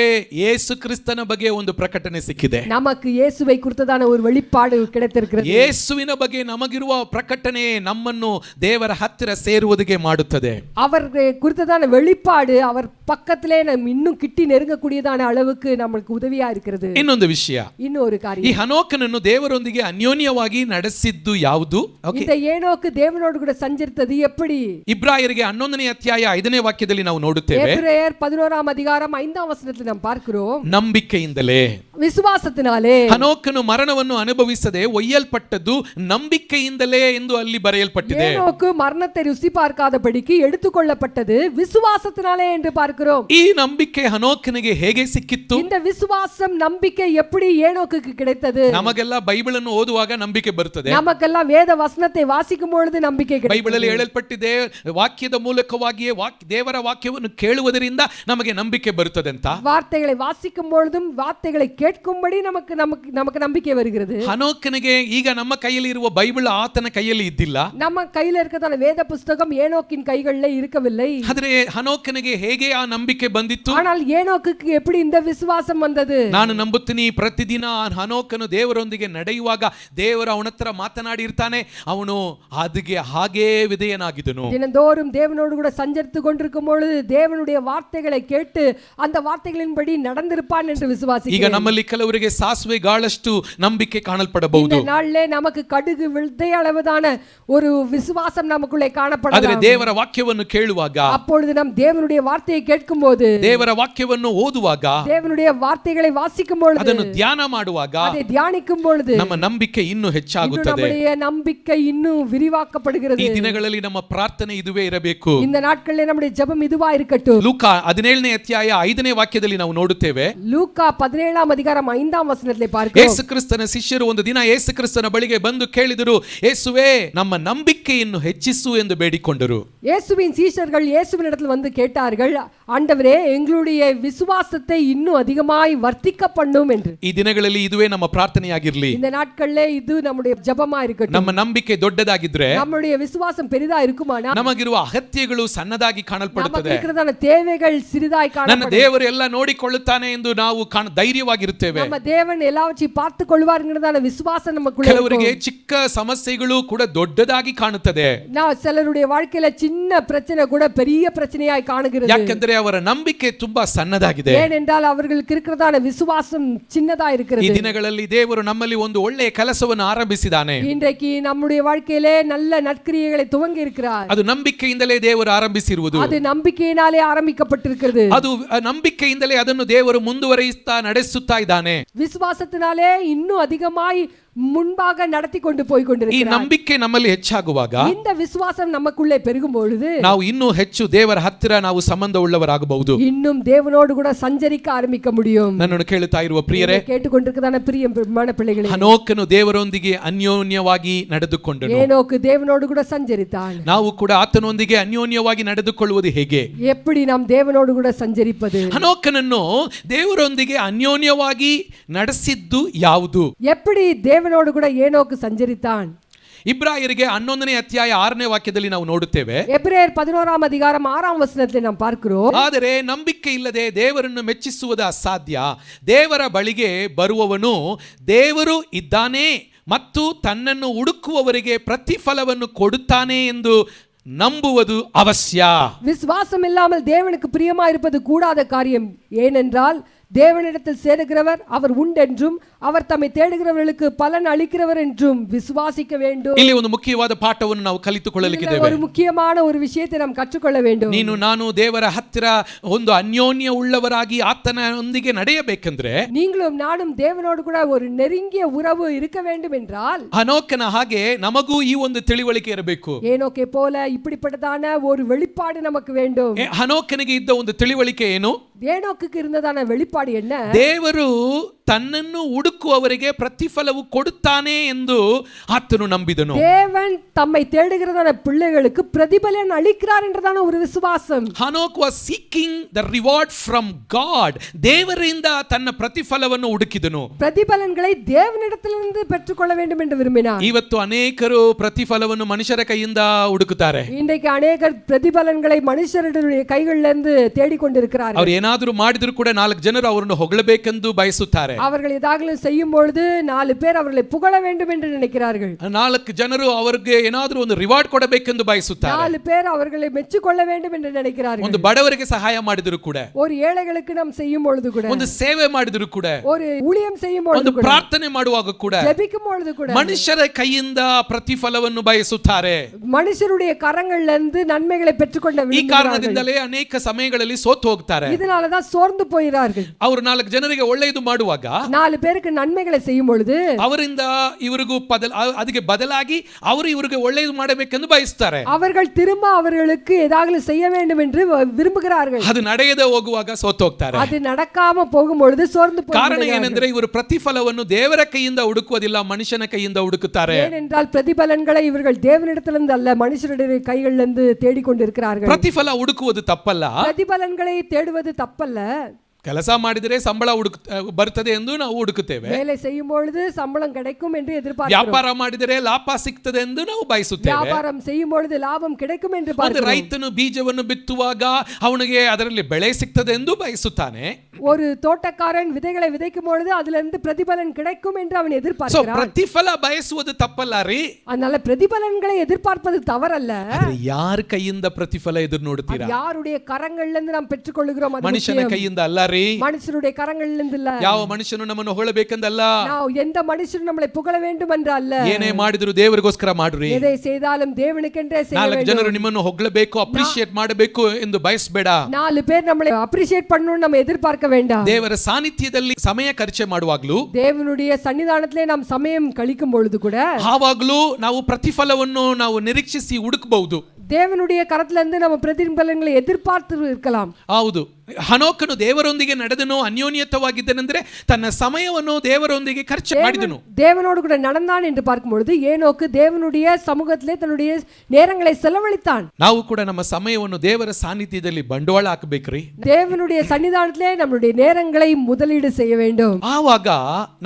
ಯೇಸು ಕ್ರಿಸ್ತನ ಬಗ್ಗೆ ಒಂದು ಪ್ರಕಟಣೆ ಸಿಕ್ಕಿದೆ. நமக்கு இயேசுவை குறித்ததான ஒரு வெளிப்பாடு கிடைத்திருக்கிறது. ಯೇಸುವಿನ ಬಗ್ಗೆ ನಮಗಿರುವ ಪ್ರಕಟಣೆ ನಮ್ಮನ್ನು ದೇವರ ಹತ್ತಿರ ಸೇರುವುದಕ್ಕೆ ಮಾಡುತ್ತದೆ. அவர் குறித்ததான வெளிப்பாடு அவர் பக்கத்திலே நாம் இன்னும் கிட்டி நெருங்கக்கூடியதான அளவுக்கு நமக்கு உதவியா இருக்கிறது. ಇನ್ನೊಂದು ವಿಷಯ, இன்னொரு ಈ காரியம், ಹನೋಕನನ್ನು ದೇವರೊಂದಿಗೆ ಅನ್ಯೋನ್ಯವಾಗಿ ನಡೆಸಿದ್ದು ಯಾವುದು? இந்த ஏனோக்கு தேவனோடு கூட சஞ்சரித்தது எப்படி? ಇಬ್ರಾಯರಿಗೆ 11ನೇ ಅಧ್ಯಾಯ 5ನೇ ವಾಕ್ಯದಲ್ಲಿ ನಾವು ನೋಡುತ್ತೇವೆ. எபிரேயர் 11ஆம் அதிகாரம் 5ஆம் வசனத்தில் நாம் பார்க்கிறோம், ನಂಬಿಕೆಯಿಂದಲೇ விசுவாசத்தினாலே ಹನೋಕನು ಮರಣವನ್ನು ಅನುಭವಿಸದೆ ಒಯ್ಯಲ್ಪಟ್ಟದ್ದು ನಂಬಿಕೆಯಿಂದಲೇ ಎಂದು ಅಲ್ಲಿ ಬರೆಯಲ್ಪಟ್ಟಿದೆ. ஏனோக்கு மரணத்தை ருசி பார்க்காதபடிக்கு எடுத்துக்கொள்ளப்பட்டது விசுவாசத்தினாலே என்று பார்க்கிறோம். ಈ ನಂಬಿಕೆ ಹನೋಕನಿಗೆ ಹೇಗೆ ಸಿಕ್ಕಿತ್ತು? இந்த விசுவாசம் நம்பிக்கை எப்படி ஏனோக்குக்கு கிடைத்தது? ನಮಗೆಲ್ಲ ಬೈಬಲ್ ಅನ್ನು ಓದುವಾಗ ನಂಬಿಕೆ ಬರುತ್ತದೆ. நமக்கெல்லாம் வேத வசனத்தை வாசிக்கும் பொழுது நம்பிக்கை கிடைத்தது. ಬೈಬಲಲ್ಲಿ ಹೇಳಲ್ಪಟ್ಟಿದೆ, ವಾಕ್ಯದ ಮೂಲಕವಾಗಿಯೇ ದೇವರ ವಾಕ್ಯವನ್ನು ಕೇಳುವುದರಿಂದ ನಮಗೆ ನಂಬಿಕೆ ಬರುತ್ತದೆ ಅಂತ. வார்த்தைகளை வாசிக்கும் பொழுதும் வார்த்தைகளை கேட்கும்படி நமக்கு நம்பிக்கை வருகிறது. ಹನೋಕನಿಗೆ ಈಗ ನಮ್ಮ ಕೈಯಲ್ಲಿ ಇರುವ ಬೈಬಲ್ ಆತನ ಕೈಯಲ್ಲಿ ಇದ್ದಿಲ್ಲ. நம்ம கையில இருக்கிறதான வேத புத்தகம் ஏனோக்கின் கைகளில் இருக்கவில்லை. ಆದರೆ ಹನೋಕನಿಗೆ ಹೇಗೆ ಆ ನಂಬಿಕೆ ಬಂದಿತ್ತು? ஆனால் ஏனோக்குக்கு எப்படி இந்த விசுவாசம் வந்தது? ನಾನು ನಂಬುತ್ತೀನಿ, ಪ್ರತಿದಿನ ಹನೋಕನು ದೇವರೊಂದಿಗೆ ನಡೆಯುವಾಗ ದೇವರು ಅವನ ಹತ್ರ ಮಾತನಾಡಿ ಇರ್ತಾನೆ. ಅವನು ಅದಕ್ಕೆ ಹಾಗೇ ವಿಧೇಯನಾಗಿದ್ದನು. தினந்தோறும் தேவனோடு கூட சஞ்சரித்து கொண்டிருக்கும் பொழுது தேவனுடைய வார்த்தைகளை கேட்டு அந்த வார்த்தைகளின்படி நடந்திருப்பான் என்று விசுவாசிக்கிறேன். ಈಗ ನಮ್ಮಲ್ಲಿ ಕೆಲವರಿಗೆ ಸಾಸಿವೆ ಗಾಳಷ್ಟು ನಂಬಿಕೆ ಕಾಣಲ್ಪಡಬಹುದು. இந்த நாளிலே நமக்கு கடுகு விதை அளவுதான ஒரு விசுவாசம் நமக்குள்ளே காணப்படலாம். ಆದರೆ ದೇವರ ವಾಕ್ಯವನ್ನು ಕೇಳುವಾಗ, அப்பொழுது நாம் தேவனுடைய வார்த்தையை கேட்கும்போது, ದೇವರ ವಾಕ್ಯವನ್ನು ಓದುವಾಗ, தேவனுடைய வார்த்தைகளை வாசிக்கும் பொழுது, ಅದನ್ನು ಧ್ಯಾನ ಮಾಡುವಾಗ அதை தியானிக்கும் பொழுது ನಮ್ಮ ನಂಬಿಕೆ ಇನ್ನೂ ಹೆಚ್ಚಾಗುತ್ತದೆ. நம்முடைய நம்பிக்கை இன்னும் விரிவாக்கப்படுகிறது. ಈ ದಿನಗಳಲ್ಲಿ ನಮ್ಮ ಪ್ರಾರ್ಥನೆ ಇದುವೇ ಇರಬೇಕು. இந்த நாட்களிலே நம்முடைய ஜெபம் இதுவா இருக்கட்டும். ಲೂಕಾ 17ನೇ ಅಧ್ಯಾಯ 5ನೇ ವಾಕ್ಯದಲ್ಲಿ ನಾವು ನೋಡುತ್ತೇವೆ. லூக்கா 17ஆம் அதிகாரம் 5ஆம் வசனத்திலே பார்க்கிறோம், ಯೇಸು ಕ್ರಿಸ್ತನ ಶಿಷ್ಯರು ಒಂದು ದಿನ ಯೇಸು ಕ್ರಿಸ್ತನ ಬಳಿಗೆ ಬಂದು ಕೇಳಿದರು, ಯೇಸುವೇ ನಮ್ಮ ನಂಬಿಕೆಯನ್ನು ಹೆಚ್ಚಿಸು ಎಂದು ಬೇಡಿಕೊಂಡರು. இயேசுவின் சீஷர்கள் இயேசுவினிடத்தில் வந்து கேட்டார்கள், ஆண்டவரே எங்களுடைய விசுவாசத்தை இன்னும் அதிகமாய் வர்த்திக்க பண்ணும் என்று. ಈ ದಿನಗಳಲ್ಲಿ ಇದುವೇ ನಮ್ಮ ಪ್ರಾರ್ಥನೆಯಾಗಿರಲಿ. இந்த நாட்களிலே இது நம்முடைய ஜெபமா இருக்கட்டும். ನಮ್ಮ ನಂಬಿಕೆ ದೊಡ್ಡದಾಗಿದ್ರೆ, நம்முடைய விசுவாசம் பெரிதா இருக்குமானா, ನಮಗಿರುವ ಅಗತ್ಯಗಳು ಸಣ್ಣದಾಗಿ ಕಾಣಲ್ಪಡುತ್ತದೆ. இருக்கிறதான தேவைகள் சிறிதாய் ನನ್ನ காணப்படும். ದೇವರು ಎಲ್ಲ ನೋಡಿಕೊಳ್ಳುತ್ತಾನೆ ಎಂದು ನಾವು ಧೈರ್ಯವಾಗಿರುತ್ತೇವೆ. நம்ம தேவன் எல்லாவற்றையும் பார்த்து கொள்வார்ங்கிறதான விசுவாசம் நமக்குள்ள ಕೆಲವರಿಗೆ ಚಿಕ್ಕ ಸಮಸ್ಯೆಗಳು ಕೂಡ ದೊಡ್ಡದಾಗಿ ಕಾಣುತ್ತದೆ. சிலருடைய வாழ்க்கையில சின்ன பிரச்சனை கூட பெரிய பிரச்சனையாய் காணுகிறது. ಯಾಕೆಂದ್ರೆ ಅವರ ನಂಬಿಕೆ ತುಂಬಾ ಸಣ್ಣದಾಗಿದೆ. ஏனென்றால் அவர்களுக்கு இருக்கிறதான விசுவாசம் சின்னதா ಈ இருக்கிறது. ದಿನಗಳಲ್ಲಿ ದೇವರು ನಮ್ಮಲ್ಲಿ ಒಂದು ಒಳ್ಳೆಯ ಕೆಲಸವನ್ನು ಆರಂಭಿಸಿದ್ದಾನೆ. இன்றைக்கு நம்முடைய வாழ்க்கையிலே நல்ல நற்கிரியைகளை துவங்கி இருக்கிறார். ಅದು ನಂಬಿಕೆಯಿಂದಲೇ ದೇವರು ಆರಂಭಿಸಿರುವುದು. அது நம்பிக்கையினாலே ஆரம்பிக்கப்பட்டிருக்கிறது. ಅದು ನಂಬಿಕೆಯಿಂದಲೇ ಅದನ್ನು ದೇವರು ಮುಂದುವರಿಸುತ್ತಾ ನಡೆಸುತ್ತಾ ಇದ್ದಾನೆ. விசுவாசத்தினாலே இன்னும் அதிகமாய் முன்பாக நடத்தி கொண்டு போய் ಈ கொண்டிருக்கிறார். ನಂಬಿಕೆ ನಮ್ಮಲ್ಲಿ ಹೆಚ್ಚಾಗುವಾಗ இந்த விசுவாசம் நமக்குள்ளே பெருகும் பொழுது ನಾವು ಇನ್ನೂ ಹೆಚ್ಚು ದೇವರ ಹತ್ತಿರ ನಾವು ಸಂಬಂಧ ಉಳ್ಳವರಾಗಬಹುದು. இன்னும் தேவனோடு கூட சஞ்சரிக்க ஆரம்பிக்க முடியும். ನನ್ನನ್ನು ಕೇಳುತ್ತಾ ಇರುವ ಪ್ರಿಯರೇ, கேட்டுக்கொண்டிருக்கிறதான பிரியமான பிள்ளைகளே, ಹನೋಕನು ದೇವರೊಂದಿಗೆ ಅನ್ಯೋನ್ಯವಾಗಿ ನಡೆದುಕೊಂಡನು. ஏனோக்கு தேவனோடு கூட சஞ்சரித்தான். ನಾವು ಕೂಡ ಆತನೊಂದಿಗೆ ಅನ್ಯೋನ್ಯವಾಗಿ ನಡೆದುಕೊಳ್ಳುವುದು ಹೇಗೆ? எப்படி நாம் தேவனோடு கூட சஞ்சரிப்பது? ಹನೋಕನನ್ನು ದೇವರೊಂದಿಗೆ ಅನ್ಯೋನ್ಯವಾಗಿ ನಡೆಸಿದ್ದು ಯಾವುದು? எப்படி தேவனோடு கூட ஏனோக்கு சஞ்சரித்தான்? ಇಬ್ರಾಯರಿಗೆ 11ನೇ ಅಧ್ಯಾಯ 6ನೇ ವಾಕ್ಯದಲ್ಲಿ ನಾವು ನೋಡುತ್ತೇವೆ. எபிரேயர் 11ஆம் அதிகாரம் 6ஆம் வசனத்தில் நாம் பார்க்கிறோம். ಆದರೆ ನಂಬಿಕೆ ಇಲ್ಲದೆ ದೇವರನ್ನು ಮೆಚ್ಚಿಸುವುದು ಅಸಾಧ್ಯ. ದೇವರ ಬಳಿಗೆ ಬರುವವನು ದೇವರು ಇದ್ದಾನೆ ಮತ್ತು ತನ್ನನ್ನು ಹುಡುಕುವವರಿಗೆ ಪ್ರತಿಫಲವನ್ನು ಕೊಡುತ್ತಾನೆ ಎಂದು ನಂಬುವುದು ಅವಶ್ಯ. விசுவாசம் இல்லாமல் தேவனுக்கு பிரியமா இருப்பது கூடாத காரியம். ஏனென்றால் தேவனிடத்தில் சேருகிறவர் அவர் உண்டென்றும் அவர் தம்மை தேடுகிறவர்களுக்கு பலன் அளிக்கிறவர் என்றும் விசுவாசிக்க வேண்டும். ಇಲ್ಲಿ ಒಂದು ಮುಖ್ಯವಾದ ಪಾಠವನ್ನು ನಾವು ಕಲಿತುಕೊಳ್ಳಲಿಕ್ಕಿದ್ದೇವೆ. ஒரு முக்கியமான ஒரு விஷயத்தை நாம் கற்றுக்கொள்ள வேண்டும். ನೀನು ನಾನು ದೇವರ ಹತ್ತಿರ ಒಂದು ಅನ್ಯೋನ್ಯ ಉಳ್ಳವರಾಗಿ ಆತನೊಂದಿಗೆ ನಡೆಯಬೇಕೆಂದ್ರೆ, நீங்களும் நானும் தேவனோடு கூட ஒரு நெருங்கிய உறவு இருக்க வேண்டும் என்றால், ಹನೋಕನ ಹಾಗೆ ನಮಗೂ ಈ ಒಂದು ತಿಳಿವಳಿಕೆ ಇರಬೇಕು. ஏனோக்கே போல இப்படிப்பட்டதான ஒரு வெளிப்பாடு நமக்கு வேண்டும். ಹನೋಕನಿಗೆ ಇದ್ದ ಒಂದು ತಿಳಿವಳಿಕೆ ಏನು? ஏனோக்குக்கு இருந்ததான வெளிப்பாடு என்ன? ದೇವರು ತನ್ನನ್ನು ಹುಡುಕುವವರಿಗೆ ಪ್ರತಿಫಲವು ಕೊಡುತ್ತಾನೆ ಎಂದು ಆತನು ನಂಬಿದನು. தேவன் தம்மை தேடுகிறதான பிள்ளைகளுக்கு பிரதிபலன் அளிக்கிறார் என்றதான ஒரு விசுவாசம். Hanoch was seeking the reward from god. ದೇವರಿಂದ ತನ್ನ ಪ್ರತಿಫಲವನ್ನು ಹುಡುಕಿದನು. பிரதிபலன்களை தேவனிடத்திலிருந்து பெற்றுக்கொள்ள வேண்டும் என்று விரும்பினார். ಇವತ್ತು ಅನೇಕರು ಪ್ರತಿಫಲವನ್ನು ಮನುಷ್ಯರ ಕೈಯಿಂದ ಹುಡುಕುತ್ತಾರೆ. இன்றைக்கு அநேகர் பிரதிபலன்களை மனுஷருடைய கைகளிலிருந்து தேடிக்கொண்டிருக்கிறார்கள். ಅವರು ಏನಾದರೂ ಮಾಡಿದ್ರು ಕೂಡ 4 ಜನರು ಅವರನ್ನು ಹೊಗಳಬೇಕೆಂದು ಬಯಸುತ್ತಾರೆ. அவர்கள் ஏதாவது செய்யும் பொழுது 4 பேர் அவர்களை புகழ வேண்டும் என்று நினைக்கிறார்கள். 4 ಜನರು ಅವರಿಗೆ ಏನಾದರೂ ಒಂದು ರಿವಾರ್ಡ್ ಕೊಡಬೇಕೆಂದು ಬಯಸುತ್ತಾರೆ. 4 பேர் அவர்களை மெச்சிக்கொள்ள வேண்டும் என்று நினைக்கிறார்கள். ಒಂದು ಬಡವರಿಗೆ ಸಹಾಯ ಮಾಡಿದ್ರು ಕೂಡ, ஒரு ஏழைகளுக்கு நாம் செய்யும் பொழுது கூட, ಒಂದು ಸೇವೆ ಮಾಡಿದ್ರು ಕೂಡ, ஒரு ஊழியம் செய்யும் பொழுது ಒಂದು கூட, ಪ್ರಾರ್ಥನೆ ಮಾಡುವಾಗ ಕೂಡ ஜெபிக்கும் பொழுது கூட ಮನುಷ್ಯರ ಕೈಯಿಂದ ಪ್ರತಿಫಲವನ್ನು ಬಯಸುತ್ತಾರೆ. மனுஷருடைய கரங்களிலிருந்து நன்மைகளை பெற்றுக்கொள்ள ಈ ಕಾರಣದಿಂದಲೇ ಅನೇಕ ಸಮಯಗಳಲ್ಲಿ ಸೋತು ಹೋಗ್ತಾರೆ. இதனால தான் சோர்ந்து போகிறார்கள். ಅವರು 4 ಜನರಿಗೆ ಒಳ್ಳೆಯದು ಮಾಡುವಾಗ 4 பேருக்கு நன்மைகளை செய்யும் பொழுது ಅವರಿಂದ ಇವರಿಗೂ ಅದಕ್ಕೆ ಬದಲಾಗಿ ಅವರು ಇವರಿಗೆ ಒಳ್ಳೆಯದು ಮಾಡಬೇಕೆಂದು ಬಯಸುತ್ತಾರೆ. அவர்கள் திரும்ப அவர்களுக்கு ஏதாவது செய்ய வேண்டும் என்று விரும்புகிறார்கள். ಅದು ನಡೆಯದೆ ಹೋಗುವಾಗ ಸೋತು ಹೋಗ್ತಾರೆ. அது நடக்காம போகும் பொழுது சோர்ந்து போகிறார்கள். ಕಾರಣ ಏನೆಂದರೆ ಇವರು ಪ್ರತಿಫಲವನ್ನು ದೇವರ ಕೈಯಿಂದ ಹುಡುಕುವುದಿಲ್ಲ, ಮನುಷ್ಯನ ಕೈಯಿಂದ ಹುಡುಕುತ್ತಾರೆ. ஏனென்றால் பிரதிபலன்களை இவர்கள் தேவனிடத்திலிருந்து அல்ல மனுஷருடைய கைகளிலிருந்து தேடிக்கொண்டிருக்கிறார்கள். ಪ್ರತಿಫಲ ಹುಡುಕುವುದು ತಪ್ಪಲ್ಲ. பிரதிபலன்களை தேடுவது தப்பல்ல. ಕೆಲಸ ಮಾಡಿದರೆ ಸಂಬಳ ಬರ್ತದೆ ಎಂದು ನಾವು ಹುಡುಕುತ್ತೇವೆ. வேலை செய்யும் பொழுது சம்பளம் கிடைக்கும் என்று எதிர்பார்க்கிறோம். ವ್ಯಾಪಾರ ಮಾಡಿದರೆ ಲಾಭ ಸಿಗ್ತದೆ ಎಂದು ನಾವು ಬಯಸುತ್ತೇವೆ. வியாபாரம் செய்யும் பொழுது லாபம் கிடைக்கும் என்று ಒಂದು பார்க்கிறோம். ರೈತನು ಬೀಜವನ್ನು ಬಿತ್ತುವಾಗ ಅವನಿಗೆ ಅದರಲ್ಲಿ ಬೆಳೆ ಸಿಗ್ತದೆ ಎಂದು ಬಯಸುತ್ತಾನೆ. ஒரு தோட்டக்காரன் விதைகளை விதைக்கும் பொழுது அதிலிருந்து பிரதிபலன் கிடைக்கும் என்று அவன் எதிர்பார்க்கிறான். ಪ್ರತಿಫಲ ಬಯಸುವುದು ತಪ್ಪಲ್ಲ ರೀ. அதனால பிரதிபலன்களை எதிர்பார்ப்பது தவறல்ல. ಯಾರ ಕೈಯಿಂದ ಪ್ರತಿಫಲ ಎದುರು ನೋಡ್ತೀರಾ? யாருடைய கரங்களிலிருந்து நாம் பெற்றுக்கொள்கிறோம் அது ಮನುಷ್ಯನ ಕೈಯಿಂದ ಅಲ್ಲ ರೀ. மனுஷருடைய கரங்களிலிருந்து இல்ல. ಯಾವ ಮನುಷ್ಯನು ನಮ್ಮನ್ನು ಹೊಗಳಬೇಕೆಂದಲ್ಲ. ನಾವು எந்த மனுஷனும் நம்மளை புகழ வேண்டும் என்று அல்ல. ಏನೇ ಮಾಡಿದ್ರು ದೇವರಿಗೋಸ್ಕರ ಮಾಡ್ರಿ. எதை செய்தாலும் தேவனுக்கென்றே செய்ய வேண்டும். 4 ಜನರು ನಿಮ್ಮನ್ನು ಹೊಗಳಬೇಕು, ಅಪ್ರಿಶಿಯೇಟ್ ಮಾಡಬೇಕು ಎಂದು ಬಯಸಬೇಡ. 4 பேர் நம்மளை ಅಪ್ರಿಶಿಯೇಟ್ பண்ணனும் நம்ம எதிர்பார்க்க வேண்டாம். ದೇವರ ಸಾನ್ನಿಧ್ಯದಲ್ಲಿ ಸಮಯ ಖರ್ಚು ಮಾಡುವಾಗಲೂ, தேவனுடைய சன்னிதானத்திலே நாம் ಸಮயம் ಕಳಿக்கும் பொழுது கூட ಆವಾಗಲೂ ನಾವು ಪ್ರತಿಫಲವನ್ನು ನಾವು ನಿರೀಕ್ಷಿಸಿ ಹುಡುಕಬಹುದು. தேவனுடைய கரத்திலிருந்து நம்ம பிரதிபலன்களை எதிர்பார்த்து இருக்கலாம். ಹೌದು, ಹನೋಕನು ದೇವರೊಂದಿಗೆ ನಡೆದನು, ಅನ್ಯೋನ್ಯತವಾಗಿದ್ದನೆಂದರೆ ತನ್ನ ಸಮಯವನ್ನು ದೇವರೊಂದಿಗೆ ಖರ್ಚು ಮಾಡಿದನು. தேவனோடு கூட நடந்தான் என்று பார்க்கும் பொழுது ஏனோக்கு தேவனுடைய சமூகத்திலே தன்னுடைய நேரங்களை செலவழித்தான். ನಾವು ಕೂಡ ನಮ್ಮ ಸಮಯವನ್ನು ದೇವರ ಸಾನ್ನಿಧ್ಯದಲ್ಲಿ ಬಂಡವಾಳ ಹಾಕಬೇಕ್ರಿ. தேவனுடைய சன்னிதானத்திலே நம்முடைய நேரங்களை முதலீடு செய்ய வேண்டும். ಆವಾಗ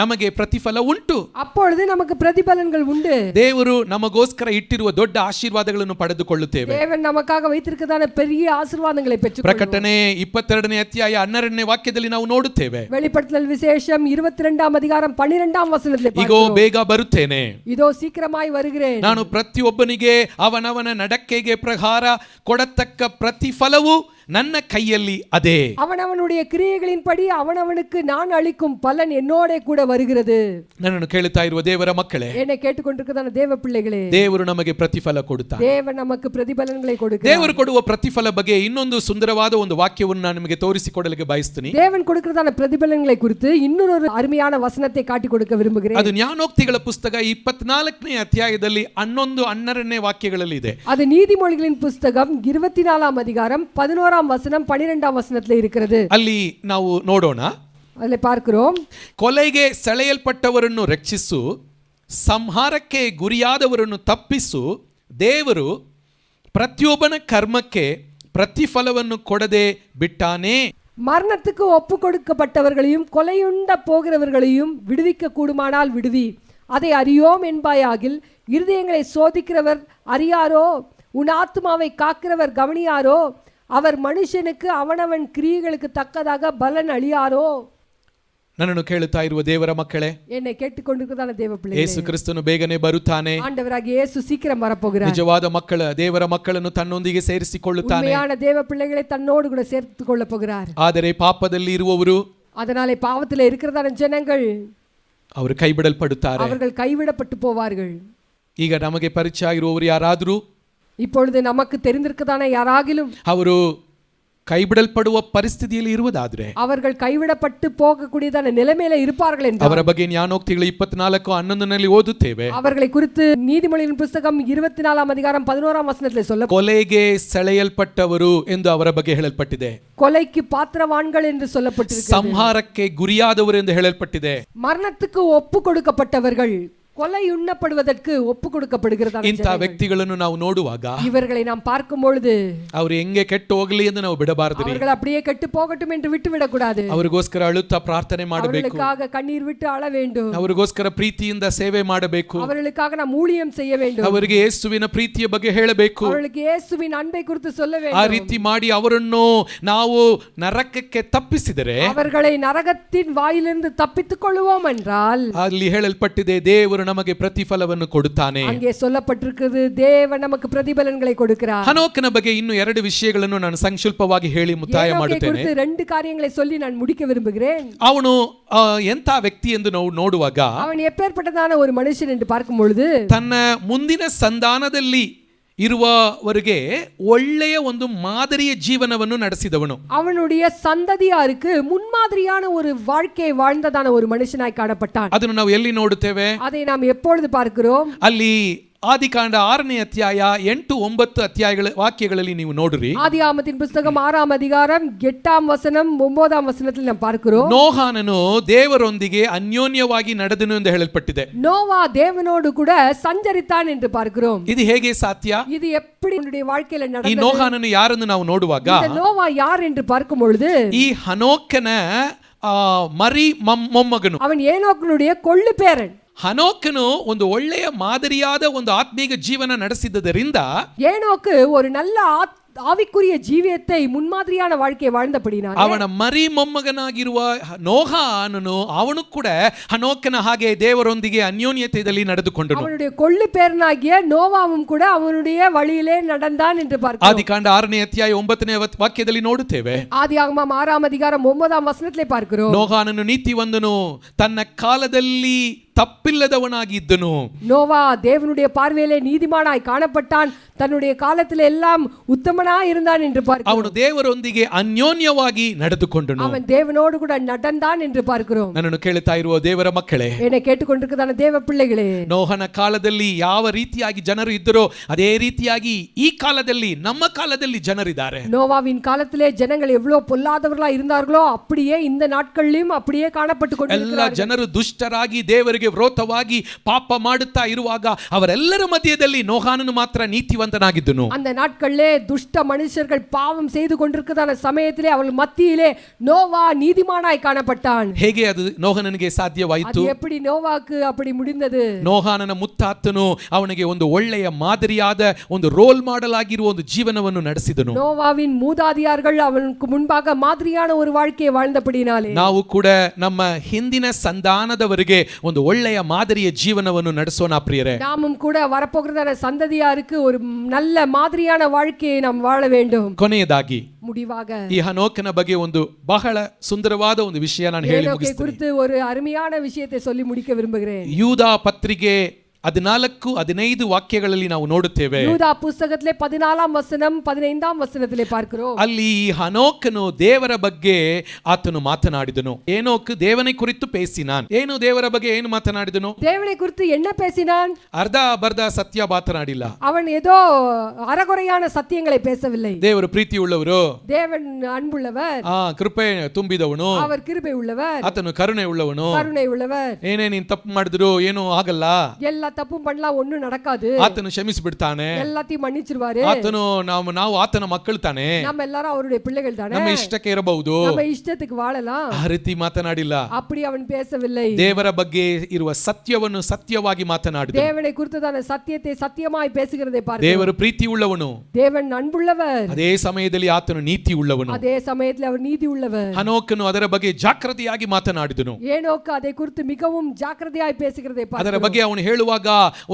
ನಮಗೆ ಪ್ರತಿಫಲ ಉಂಟು. அப்பொழுது நமக்கு பிரதிபலன்கள் உண்டு. ದೇವರು ನಮಗೋಸ್ಕರ ಇಟ್ಟಿರುವ ದೊಡ್ಡ ಆಶೀರ್ವಾದಗಳನ್ನು ಪಡೆದುಕೊಳ್ಳುತ್ತೇವೆ. தேவன் நமக்காக வைத்திருக்கிறதான பெரிய ಆಶೀರ್ವಾದங்களை பெற்றுக்கொள்வோம். ಪ್ರಕಟಣೆ 22ನೇ ಅಧ್ಯಾಯ 12ನೇ ವಾಕ್ಯದಲ್ಲಿ ನಾವು ನೋಡುತ್ತೇವೆ. வெளிப்படுத்தல் விசேஷம் 22ஆம் அதிகாரம் 12ஆம் வசனத்திலே ಇಗೋ ಬೇಗ ಬರುತ್ತೇನೆ, இதோ சீக்கிரமாய் வருகிறேன். ನಾನು ಪ್ರತಿಯೊಬ್ಬನಿಗೆ ಅವನವನ ನಡಕೆಗೆ ಪ್ರಕಾರ ಕೊಡತಕ್ಕ ಪ್ರತಿಫಲವು ನನ್ನ ಕೈಯಲ್ಲಿ ಅದೇ. அவனவனுடைய கிரியைகளின்படி அவனவனுக்கு நான் அளிக்கும் பலன் என்னோட கூட வருகிறது. ನನ್ನನ್ನು ಕೇಳುತ್ತಾ ಇರುವ ದೇವರ ಮಕ್ಕಳೇ, என்னை கேட்டுக்கொண்டிருக்கிறதான தேவ பிள்ளைகளே, ದೇವರು ನಮಗೆ ಪ್ರತಿಫಲ ಕೊಡುತ್ತಾನೆ. தேவன் நமக்கு பிரதிபலன்களை கொடுக்கிறார். ದೇವರು ಕೊಡುವ ಪ್ರತಿಫಲ ಬಗ್ಗೆ ಇನ್ನೊಂದು ಸುಂದರವಾದ ಒಂದು ವಾಕ್ಯವನ್ನು ನಾನು ನಿಮಗೆ ತೋರಿಸಿಕೊಡಲಿಕ್ಕೆ ಬಯಸ್ತೀನಿ. தேவன் கொடுக்கிறதான பிரதிபலன்களை குறித்து இன்னொரு அருமையான வசனத்தை காட்டி கொடுக்க விரும்புகிறேன். ಅದು ಜ್ಞಾನೋಕ್ತಿಗಳ ಪುಸ್ತಕ 24ನೇ ಅಧ್ಯಾಯದಲ್ಲಿ 11-12 ವಾಕ್ಯಗಳಲ್ಲಿ ಇದೆ. அது நீதிமொழிகளின் புஸ்தகம் 24ஆம் அதிகாரம் 11ஆம் வசனம் 12ஆம் வசனத்துல இருக்கிறது. ಅಲ್ಲಿ ನಾವು ನೋಡೋಣ. ಅಲ್ಲಿ பார்க்கிறோம், ಕೊಲೆಗೆ ಸೆಳೆಯಲ್ಪಟ್ಟವರನ್ನು ರಕ್ಷಿಸು, ಸಂಹಾರಕ್ಕೆ ಗುರಿಯಾದವರನ್ನು ತಪ್ಪಿಸು, ದೇವರು ಪ್ರತಿಯೊಬ್ಬನ ಕರ್ಮಕ್ಕೆ ಪ್ರತಿಫಲವನ್ನು ಕೊಡದೆ ಬಿಟ್ಟಾನೆ. மரணத்துக்கு ஒப்பு கொடுக்கப்பட்டவர்களையும் கொலையுண்ட போகிறவர்களையும் விடுவிக்க கூடுமானால் விடுவி, அதை அறியோம் என்பாயாகில் இருதயங்களை சோதிக்கிறவர் அறியாரோ, உன் ஆத்துமாவை காக்கிறவர் கவனியாரோ, அவர் மனுஷனுக்கு அவனவன் கிரியைகளுக்கு தக்கதாக பலன் அளியாரோ. ನನ್ನನ್ನು ಕೇಳುತ್ತಾ ಇರುವ ದೇವರ ಮಕ್ಕಳೇ, என்னை கேட்டுக்கொண்டிருக்கிறதான தேவ பிள்ளைகளே, ಯೇಸು ಕ್ರಿಸ್ತನು ಬೇಗನೆ ಬರುತ್ತಾನೆ. ஆண்டவராகிய இயேசு சீக்கிரம் வரப்போகிறார். ನಿಜವಾದ ದೇವರ ಮಕ್ಕಳನ್ನು ತನ್ನೊಂದಿಗೆ ಸೇರಿಸಿಕೊಳ್ಳುತ್ತಾನೆ. உண்மையான தேவ பிள்ளைகளை தன்னோடு கூட சேர்த்துக் கொள்ள போகிறார். ಆದರೆ ಪಾಪದಲ್ಲಿ ಇರುವವರು, அதனாலே பாவத்தில் இருக்கிறதான ஜனங்கள் ಅವರು ಕೈಬಿಡಲ್ಪಡುತ್ತಾರೆ. அவர்கள் கைவிடப்பட்டு போவார்கள். ಈಗ ನಮಗೆ ಪರಿಚಯ ಇರುವವರು ಯಾರಾದರೂ, இப்பொழுது நமக்கு தெரிந்திருக்கதான யாராகிலும் ಅವರು ಕೈಬಿಡಲ್ಪಡುವ ಪರಿಸ್ಥಿತಿಯಲ್ಲಿ ಇರುವುದಾದ್ರೆ, அவர்கள் கைவிடப்பட்டு போகக்கூடியதான நிலைமையில இருப்பார்கள் என்றால், ಅವರ ಬಗ್ಗೆ ಜ್ಞಾನೋಕ್ತಿಗಳು 24:11 ಓದುತ್ತೇವೆ. அவர்களை குறித்து நீதிமொழியின் புஸ்தகம் 24ஆம் அதிகாரம் 11ஆம் வசனத்தில் சொல்ல, ಕೊಲೆಗೆ ಸೆಳೆಯಲ್ಪಟ್ಟವರು ಎಂದು ಅವರ ಬಗ್ಗೆ ಹೇಳಲ್ಪಟ್ಟಿದೆ. கொலைக்கு பாத்திரவான்கள் என்று சொல்லப்பட்டிருக்கிறது. ಸಂಹಾರಕ್ಕೆ ಗುರಿಯಾದವರು ಎಂದು ಹೇಳಲ್ಪಟ್ಟಿದೆ. மரணத்துக்கு ஒப்பு கொடுக்கப்பட்டவர்கள், கொலை உண்ணப்படுவதற்கு ஒப்பு கொடுக்கப்படுகிறதா. ಇಂಥ ವ್ಯಕ್ತಿಗಳನ್ನು ನಾವು ನೋಡುವಾಗ இவர்களை நாம் பார்க்கும் பொழுது ಅವರು ಹೆಂಗೆ ಕೆಟ್ಟು ಹೋಗಲಿ ಎಂದು ನಾವು ಬಿಡಬಾರದು. அவர்கள் அப்படியே கெட்டு போகட்டும் என்று விட்டு விடக்கூடாது. ಅವರಿಗೋಸ್ಕರ ಅಳುತ್ತಾ ಪ್ರಾರ್ಥನೆ ಮಾಡಬೇಕು. அவர்களுக்காக கண்ணீர் விட்டு அழ வேண்டும். ಅವರಿಗೋಸ್ಕರ ಪ್ರೀತಿಯಿಂದ ಸೇವೆ ಮಾಡಬೇಕು. அவர்களுக்காக நாம் ஊழியம் செய்ய வேண்டும். ಅವರಿಗೆ ಯೇಸುವಿನ ಪ್ರೀತಿಯ ಬಗ್ಗೆ ಹೇಳಬೇಕು. அவர்களுக்கு இயேசுவின் ಅன்பை குறித்து சொல்ல வேண்டும். ಆ ರೀತಿ ಮಾಡಿ ಅವರನ್ನು ನಾವು ನರಕಕ್ಕೆ ತಪ್ಪಿಸಿದರೆ, அவர்களை நரகத்தின் வாயிலிருந்து தப்பித்துக் கொள்வோம் என்றால், ಅಲ್ಲಿ ಹೇಳಲ್ಪಟ್ಟಿದೆ ದೇವರು ನಮಗೆ ಪ್ರತಿಫಲವನ್ನು ಕೊಡುತ್ತಾನೆ. அங்கே சொல்லப்பட்டிருக்கிறது தேவன் நமக்கு பிரதிபலன்களை கொடுக்கிறார். ಹನೋಕನ ಬಗ್ಗೆ ಇನ್ನು 2 ವಿಷಯಗಳನ್ನು ನಾನು ಸಂಕ್ಷಿಪ್ತವಾಗಿ ಹೇಳಿ ಮುಕ್ತಾಯ ಮಾಡುತ್ತೇನೆ. 2 காரியங்களை சொல்லி நான் முடிக்க விரும்புகிறேன். ಅವನು ಎಂಥ ವ್ಯಕ್ತಿ ಎಂದು ನಾವು ನೋಡುವಾಗ, அவன் எப்பேற்பட்டதான ஒரு மனுஷன் என்று பார்க்கும் பொழுது, ತನ್ನ ಮುಂದಿನ ಸಂಧಾನದಲ್ಲಿ ಇರುವವರಿಗೆ ಒಳ್ಳೆಯ ಒಂದು ಮಾದರಿಯ ಜೀವನವನ್ನು ನಡೆಸಿದವನು. அவனுடைய சந்ததியாருக்கு முன்மாதிரியான ஒரு வாழ்க்கையை வாழ்ந்ததான ஒரு மனுஷனாய் காணப்பட்டான். ಅದನ್ನು ನಾವು ಎಲ್ಲಿ ನೋಡುತ್ತೇವೆ? அதை நாம் எப்பொழுது பார்க்கிறோம்? ಅಲ್ಲಿ ಆದಿಕಾಂಡ 6ನೇ ಅಧ್ಯಾಯ 8-9 ಅಧ್ಯಾಯಗಳ ವಾಕ್ಯಗಳಲ್ಲಿ ನೀವು ನೋಡ್ರಿ. ஆதியாகமத்தின் புத்தகம் 6ஆம் அதிகாரம் 8ஆம் வசனம் 9ஆம் வசனத்தில் நாம் பார்க்கிறோம், ನೋಹನನು ದೇವರೊಂದಿಗೆ ಅನ್ಯೋನ್ಯವಾಗಿ ನಡೆದನು ಎಂದು ಹೇಳಲ್ಪಟ್ಟಿದೆ. நோவா தேவனோடு கூட சஞ்சரித்தான் என்று பார்க்கிறோம். ಇದು ಹೇಗೆ ಸಾಧ್ಯ? இது எப்படி அவனுடைய வாழ்க்கையில ಈ நடந்தது? ನೋಹನನು ಯಾರನ್ನು ನಾವು ನೋಡುವಾಗ, இந்த நோவா யார் என்று பார்க்கும் பொழுது, ಈ ಹನೋಕನ ಮರಿ ಮೊಮ್ಮಗನು. அவன் ஏனோக்கனுடைய கொள்ளு பேரன். ಹನೋಕನು ಒಂದು ಒಳ್ಳೆಯ ಮಾದರಿಯಾದ ಒಂದು ಆತ್ಮೀಕ ಜೀವನ ನಡೆಸಿದ್ದರಿಂದ, ஏனோக்கு ஒரு நல்ல ஆவிக்குரிய ஜீவியத்தை முன்மாதிரியான வாழ்க்கையை வாழ்ந்தபடினாலே, ಅವನ ಮರಿ ಮೊಮ್ಮಗನಾಗಿರುವ ನೋಹನನು ಅವನು ಕೂಡ ಹನೋಕನ ಹಾಗೆ ದೇವರೊಂದಿಗೆ ಅನ್ಯೋನ್ಯತೆಯಲ್ಲಿ ನಡೆದುಕೊಂಡನು. அவனுடைய கொள்ளு பேரனாகிய நோவாவும் கூட அவனுடைய வழியிலே நடந்தான் என்று பார்க்கிறோம். ಆದಿಕಾಂಡ 6ನೇ ಅಧ್ಯಾಯ 9ನೇ ವಾಕ್ಯದಲ್ಲಿ ನೋಡುತ್ತೇವೆ. ஆதியாகமம் 6ஆம் அதிகாரம் 9ஆம் வசனத்திலே பார்க்கிறோம், ನೋಹನನು ನೀತಿವಂತನು, ತನ್ನ ಕಾಲದಲ್ಲಿ ತಪ್ಪಿಲ್ಲದವನಾಗಿದ್ದನು. நோவா தேவனுடைய பார்வையிலே நீதிமானாய் காணப்பட்டான், தன்னுடைய காலத்தில் எல்லாம் உத்தமனாய் இருந்தான் என்று பார்க்கிறோம். ಅವನು ದೇವರೊಂದಿಗೆ ಅನ್ಯೋನ್ಯವಾಗಿ ನಡೆದುಕೊಂಡನು. அவன் தேவனோடு கூட நடந்தான் என்று பார்க்கிறோம். ನನ್ನನ್ನು ಕೇಳುತ್ತಾ ಇರುವ ದೇವರ ಮಕ್ಕಳೇ, என்னை கேட்டுக்கொண்டிருக்கிறதான தேவ பிள்ளைகளே, ನೋಹನ ಕಾಲದಲ್ಲಿ ಯಾವ ರೀತಿಯಾಗಿ ಜನರು ಇದ್ದರೋ ಅದೇ ರೀತಿಯಾಗಿ ಈ ಕಾಲದಲ್ಲಿ ನಮ್ಮ ಕಾಲದಲ್ಲಿ ಜನರಿದ್ದಾರೆ. நோவாவின் காலத்திலே ஜனங்கள் எவ்வளவு பொல்லாதவர்களா இருந்தார்களோ அப்படியே இந்த நாட்களிலும் அப்படியே காணப்பட்டு ಎಲ್ಲ கொண்டிருக்கிறார்கள். ಜನರು ದುಷ್ಟರಾಗಿ ದೇವರಿಗೆ ವಿರೋಧವಾಗಿ ಪಾಪ ಮಾಡುತ್ತಾ ಇರುವಾಗ ಅವರೆಲ್ಲರ ಮಧ್ಯದಲ್ಲಿ ನೋಹಾನನು ಮಾತ್ರ ನೀತಿವಂತನಾಗಿದ್ದನು. அந்த நாட்களிலே துஷ்ட மனுஷர்கள் பாவம் செய்து கொண்டிருக்கிறதான சமயத்திலே அவர்கள் மத்தியிலே நோவா நீதிமானாய் காணப்பட்டான். ಹೇಗೆ ಅದು ನೋಹನನಿಗೆ ಸಾಧ್ಯವಾಯಿತು? அது எப்படி நோவாக்கு அப்படி முடிந்தது? ನೋಹಾನನ ಮುತ್ತಾತನು ಅವನಿಗೆ ಒಂದು ಒಳ್ಳೆಯ ಮಾದರಿಯಾದ ಒಂದು ರೋಲ್ ಮಾಡೆಲ್ ಆಗಿರುವ ಒಂದು ಜೀವನವನ್ನು ನಡೆಸಿದನು. நோவாவின் மூதாதையார்கள் அவனுக்கு முன்பாக மாதிரியான ஒரு வாழ்க்கையை வாழ்ந்தபடினாலே ನಾವು ಕೂಡ ನಮ್ಮ ಹಿಂದಿನ ಸಂಧಾನದವರಿಗೆ ಒಂದು ಒಳ್ಳೆಯ ಮಾದರಿಯ ಜೀವನವನ್ನು ನಡೆಸೋಣ ಪ್ರಿಯರೇ. நாமும் கூட வரப்போகிறதான சந்ததியாருக்கு ஒரு நல்ல மாதிரியான வாழ்க்கையை நாம் வாழ வேண்டும். ಕೊನೆಯದಾಗಿ முடிவாக ಈ ಹನೋಕನ ಬಗ್ಗೆ ಒಂದು ಬಹಳ ಸುಂದರವಾದ ಒಂದು ವಿಷಯ ನಾನು ಹೇಳಿ ஏனோக்கை ಮುಗಿಸ್ತೀನಿ. குறித்து ஒரு அருமையான விஷயத்தை சொல்லி முடிக்க விரும்புகிறேன். ಯೂದ ಪತ್ರಿಕೆ 14-15 ವಾಕ್ಯಗಳಲ್ಲಿ ನಾವು ನೋಡುತ್ತೇವೆ. யூதா புத்தகத்திலே 14ஆம் வசனம் 15ஆம் வசனத்திலே பார்க்கிறோம். ಅಲ್ಲಿ ಈ ಹನೋಕನು ದೇವರ ಬಗ್ಗೆ ಆತನು ಮಾತನಾಡಿದನು. ಏನೋಕ್ ದೇವனை ಕುರಿತು பேசினான். ಏನು ದೇವರ ಬಗ್ಗೆ ಏನು ಮಾತನಾಡಿದನು? தேவனை குறித்து என்ன பேசினான்? ಅರ್ಧ ಬರ್ಧ ಸತ್ಯ ಮಾತನಾಡಿಲ್ಲ. அவன் ஏதோ அறகுறையான சத்தியங்களை பேசவில்லை. ದೇವರು ಪ್ರೀತಿ ಉಳ್ಳವರು, தேவன் அன்புள்ளவர், ಕೃಪೆ ತುಂಬಿದವನು, அவர் கிருபை உள்ளவர், ಆತನು ಕರುಣೆ ಉಳ್ಳವನು. கருணை உள்ளவர். ಏನೇ ನೀನ್ ತಪ್ಪು ಮಾಡಿದ್ರು ಏನು ಆಗಲ್ಲ, எல்லா தப்பும் பண்ணலாம் ஒண்ணும் நடக்காது, ಆತನು ಕ್ಷಮಿಸಿಬಿಡ್ತಾನೆ, எல்லாத்தையும் மன்னிச்சிருவாரு, ಆತನು ನಾವು ಆತನ ಮಕ್ಕಳು ತಾನೆ, நம்ம எல்லாரும் அவருடைய பிள்ளைகள் தானே, ನಮ್ಮ ಇಷ್ಟಕ್ಕೆ ಇರಬಹುದು, நம்ம ಇಷ್ಟத்துக்கு வாழலாம். ಆ ರೀತಿ ಮಾತನಾಡಿಲ್ಲ. அப்படி அவன் பேசவில்லை. ದೇವರ ಬಗ್ಗೆ ಇರುವ ಸತ್ಯವನ್ನು ಸತ್ಯವಾಗಿ ಮಾತನಾಡಿದ. தேவனை குறித்ததான சத்தியத்தை சத்தியமாய் பேசுகிறதை பாருங்க. ದೇವರು ಪ್ರೀತಿ ಉಳ್ಳವನು, தேவன் அன்புள்ளவர், ಅದೇ ಸಮಯದಲ್ಲಿ ಆತನು ನೀತಿ ಉಳ್ಳವನು. அதே சமயத்தில் அவர் நீதி உள்ளவர். ಹನೋಕನು ಅದರ ಬಗ್ಗೆ ಜಾಗೃತಿಯಾಗಿ ಮಾತನಾಡಿದನು. ஏனோக்கு அதை குறித்து மிகவும் ஜாக்கிரதையாய் பேசுகிறதை ಅದರ பார்க்கிறோம். ಬಗ್ಗೆ ಅವನು ಹೇಳುವಾಗ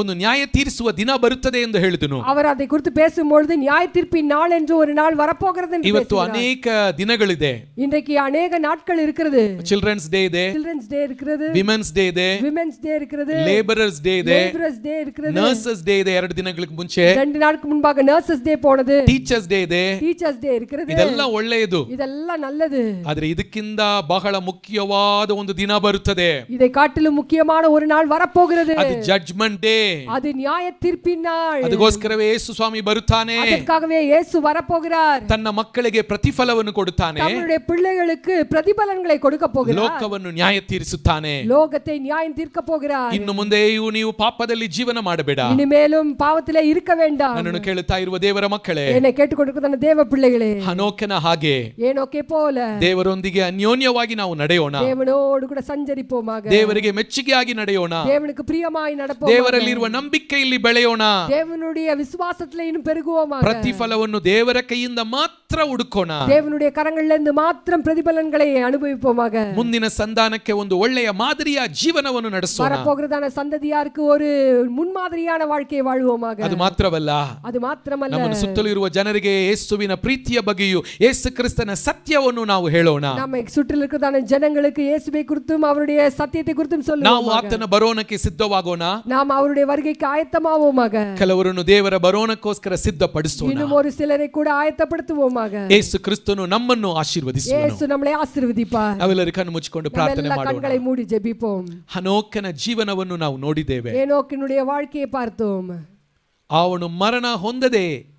ಒಂದು ನ್ಯಾಯ ತೀರಿಸುವ ದಿನ ಬರುತ್ತದೆ ಎಂದು ಹೇಳಿದನು. அவர் அதை குறித்து பேசும்பொழுது நியாய தீர்ப்பின் நாள் என்று ஒரு நாள் வரப்போகிறது என்று ಇವತ್ತು பேசுகிறார். ಅನೇಕ ದಿನಗಳಿದೆ. இன்றைக்கு ಅನೇಕ நாட்கள் இருக்கிறது. ಚಿಲ್ಡ್ರನ್ಸ್ ಡೇ ಇದೆ, சில்ட்ரன்ஸ் டே இருக்கிறது, ವಿಮೆನ್ಸ್ ಡೇ ಇದೆ, விமென்ஸ் டே இருக்கிறது, ಲೇಬರರ್ಸ್ ಡೇ ಇದೆ, லேபரர்ஸ் டே இருக்கிறது, ನರ್ಸಸ್ ಡೇ ಇದೆ. 2 ದಿನಗಳಿಗೆ ಮುಂಚೆ 2 நாளுக்கு முன்பாக நர்சஸ் டே போனது, ಟೀಚರ್ಸ್ ಡೇ ಇದೆ. டீச்சர்ஸ் டே இருக்கிறது. ಇದೆಲ್ಲ ಒಳ್ಳೆಯದು, இதெல்லாம் நல்லது. ಆದ್ರೆ ಇದಕ್ಕಿಂತ ಬಹಳ ಮುಖ್ಯವಾದ ಒಂದು ದಿನ ಬರುತ್ತದೆ. இதை காட்டிலும் முக்கியமான ஒரு நாள் வரப்போகிறது. ಅದು ಜಡ್ಜ್ಮೆಂಟ್ ಡೇ. அது நியாய தீர்ப்பின் நாள். ಅದಕ್ಕೋಸ್ಕರವೇ ಯೇಸು ಸ್ವಾಮಿ ಬರುತ್ತಾನೆ. ಅದಕ್ಕಾகவே இயேசு வரப்போகிறார். ತನ್ನ ಮಕ್ಕಳಿಗೆ ಪ್ರತಿಫಲವನ್ನು ಕೊಡುತ್ತಾನೆ. தம்முடைய பிள்ளைகளுக்கு பிரதிபலன்களை கொடுக்க போகிறார். ಲೋಕವನ್ನು ನ್ಯಾಯ ತೀರಿಸುತ್ತಾನೆ. லோகத்தை நியாயம் தீர்க்க போகிறார். ಇನ್ನು ಮುಂದೆಯೂ ನೀವು ಪಾಪದಲ್ಲಿ ಜೀವನ ಮಾಡಬೇಡ. இனிமேலும் பாவத்திலே இருக்க வேண்டாம். ನನ್ನನ್ನು ಕೇಳುತ್ತಾ ಇರುವ ದೇವರ ಮಕ್ಕಳೇ, என்னை கேட்டுக்கொண்டிருக்கிற தேவ பிள்ளைகளே, ಹನೋಕನ ಹಾಗೆ ஏனோக்கே போல ದೇವರೊಂದಿಗೆ ಅನ್ಯೋನ್ಯವಾಗಿ ನಾವು ನಡೆಯೋಣ. தேவனோடு கூட சஞ்சரிப்போமாக. ದೇವರಿಗೆ ಮೆಚ್ಚುಗೆಯಾಗಿ ನಡೆಯೋಣ. தேவனுக்கு பிரியமாய் நடப்போமாக. ದೇವರಲ್ಲಿರುವ ನಂಬಿಕೆಯಲ್ಲಿ ಬೆಳೆಯೋಣ. தேவனுடைய விசுவாசத்திலே இன்னும் பெருகுவோமாக. ಪ್ರತಿಫಲವನ್ನು ದೇವರ ಕೈಯಿಂದ ಮಾತ್ರ ಹುಡುಕೋಣ. தேவனுடைய கரங்களிலிருந்து மாத்திரம் பிரதிபலன்களை அனுபவிப்போமாக. ಮುಂದಿನ ಸಂತಾನಕ್ಕೆ ಒಂದು ಒಳ್ಳೆಯ ಮಾದರಿಯ ಜೀವನವನ್ನು ನಡೆಸೋಣ. வரப்போகிறதான சந்ததியாருக்கு ஒரு முன்மாதிரியான வாழ்க்கையை வாழ்வோமாக. ಅದು ಮಾತ್ರವಲ್ಲ, அது ಮಾತ್ರಮಲ್ಲ, ನಮ್ಮನ್ನು ಸುತ್ತಲೂ ಇರುವ ಜನರಿಗೆ ಯೇಸುವಿನ ಪ್ರೀತಿಯ ಬಗ್ಗೆಯೂ ಯೇಸು ಕ್ರಿಸ್ತನ ಸತ್ಯವನ್ನು ನಾವು ಹೇಳೋಣ. நம்மை சுற்றில் இருக்கிறதான ஜனங்களுக்கு இயேசுவை குறித்தும் அவருடைய சத்தியத்தை குறித்தும் ನಾವು சொல்லுவோமாக. ಆತನ ಬರೋಣಕ್ಕೆ ಸಿದ್ಧವಾಗೋಣ. நாம் அவருடைய வருகைக்கு ஆயத்தமாவோமாக. ಕೆಲವರನ್ನು ದೇವರ ಬರೋಣಕ್ಕೋಸ್ಕರ ಸಿದ್ಧಪಡಿಸೋಣ. இன்னும் ஒரு சிலரை கூட ஆயத்தப்படுத்துவோமாக. ಯೇಸು ಕ್ರಿಸ್ತನು ನಮ್ಮನ್ನು ಆಶೀರ್ವದಿಸುವನು. இயேசு நம்மளை ஆசீர்வதிப்பார். ನಾವೆಲ್ಲರೂ ಕಣ್ಣು ಮುಚ್ಚಿಕೊಂಡು ಪ್ರಾರ್ಥನೆ ನಾವೆಲ್ಲ ಮಾಡೋಣ. கண்களை மூடி ஜெபிப்போம். ಹನೋಕನ ಜೀವನವನ್ನು ನಾವು ನೋಡಿದ್ದೇವೆ. ஏனோக்கினுடைய வாழ்க்கையை பார்த்தோம். ಅವನು ಮರಣ ಹೊಂದದೆ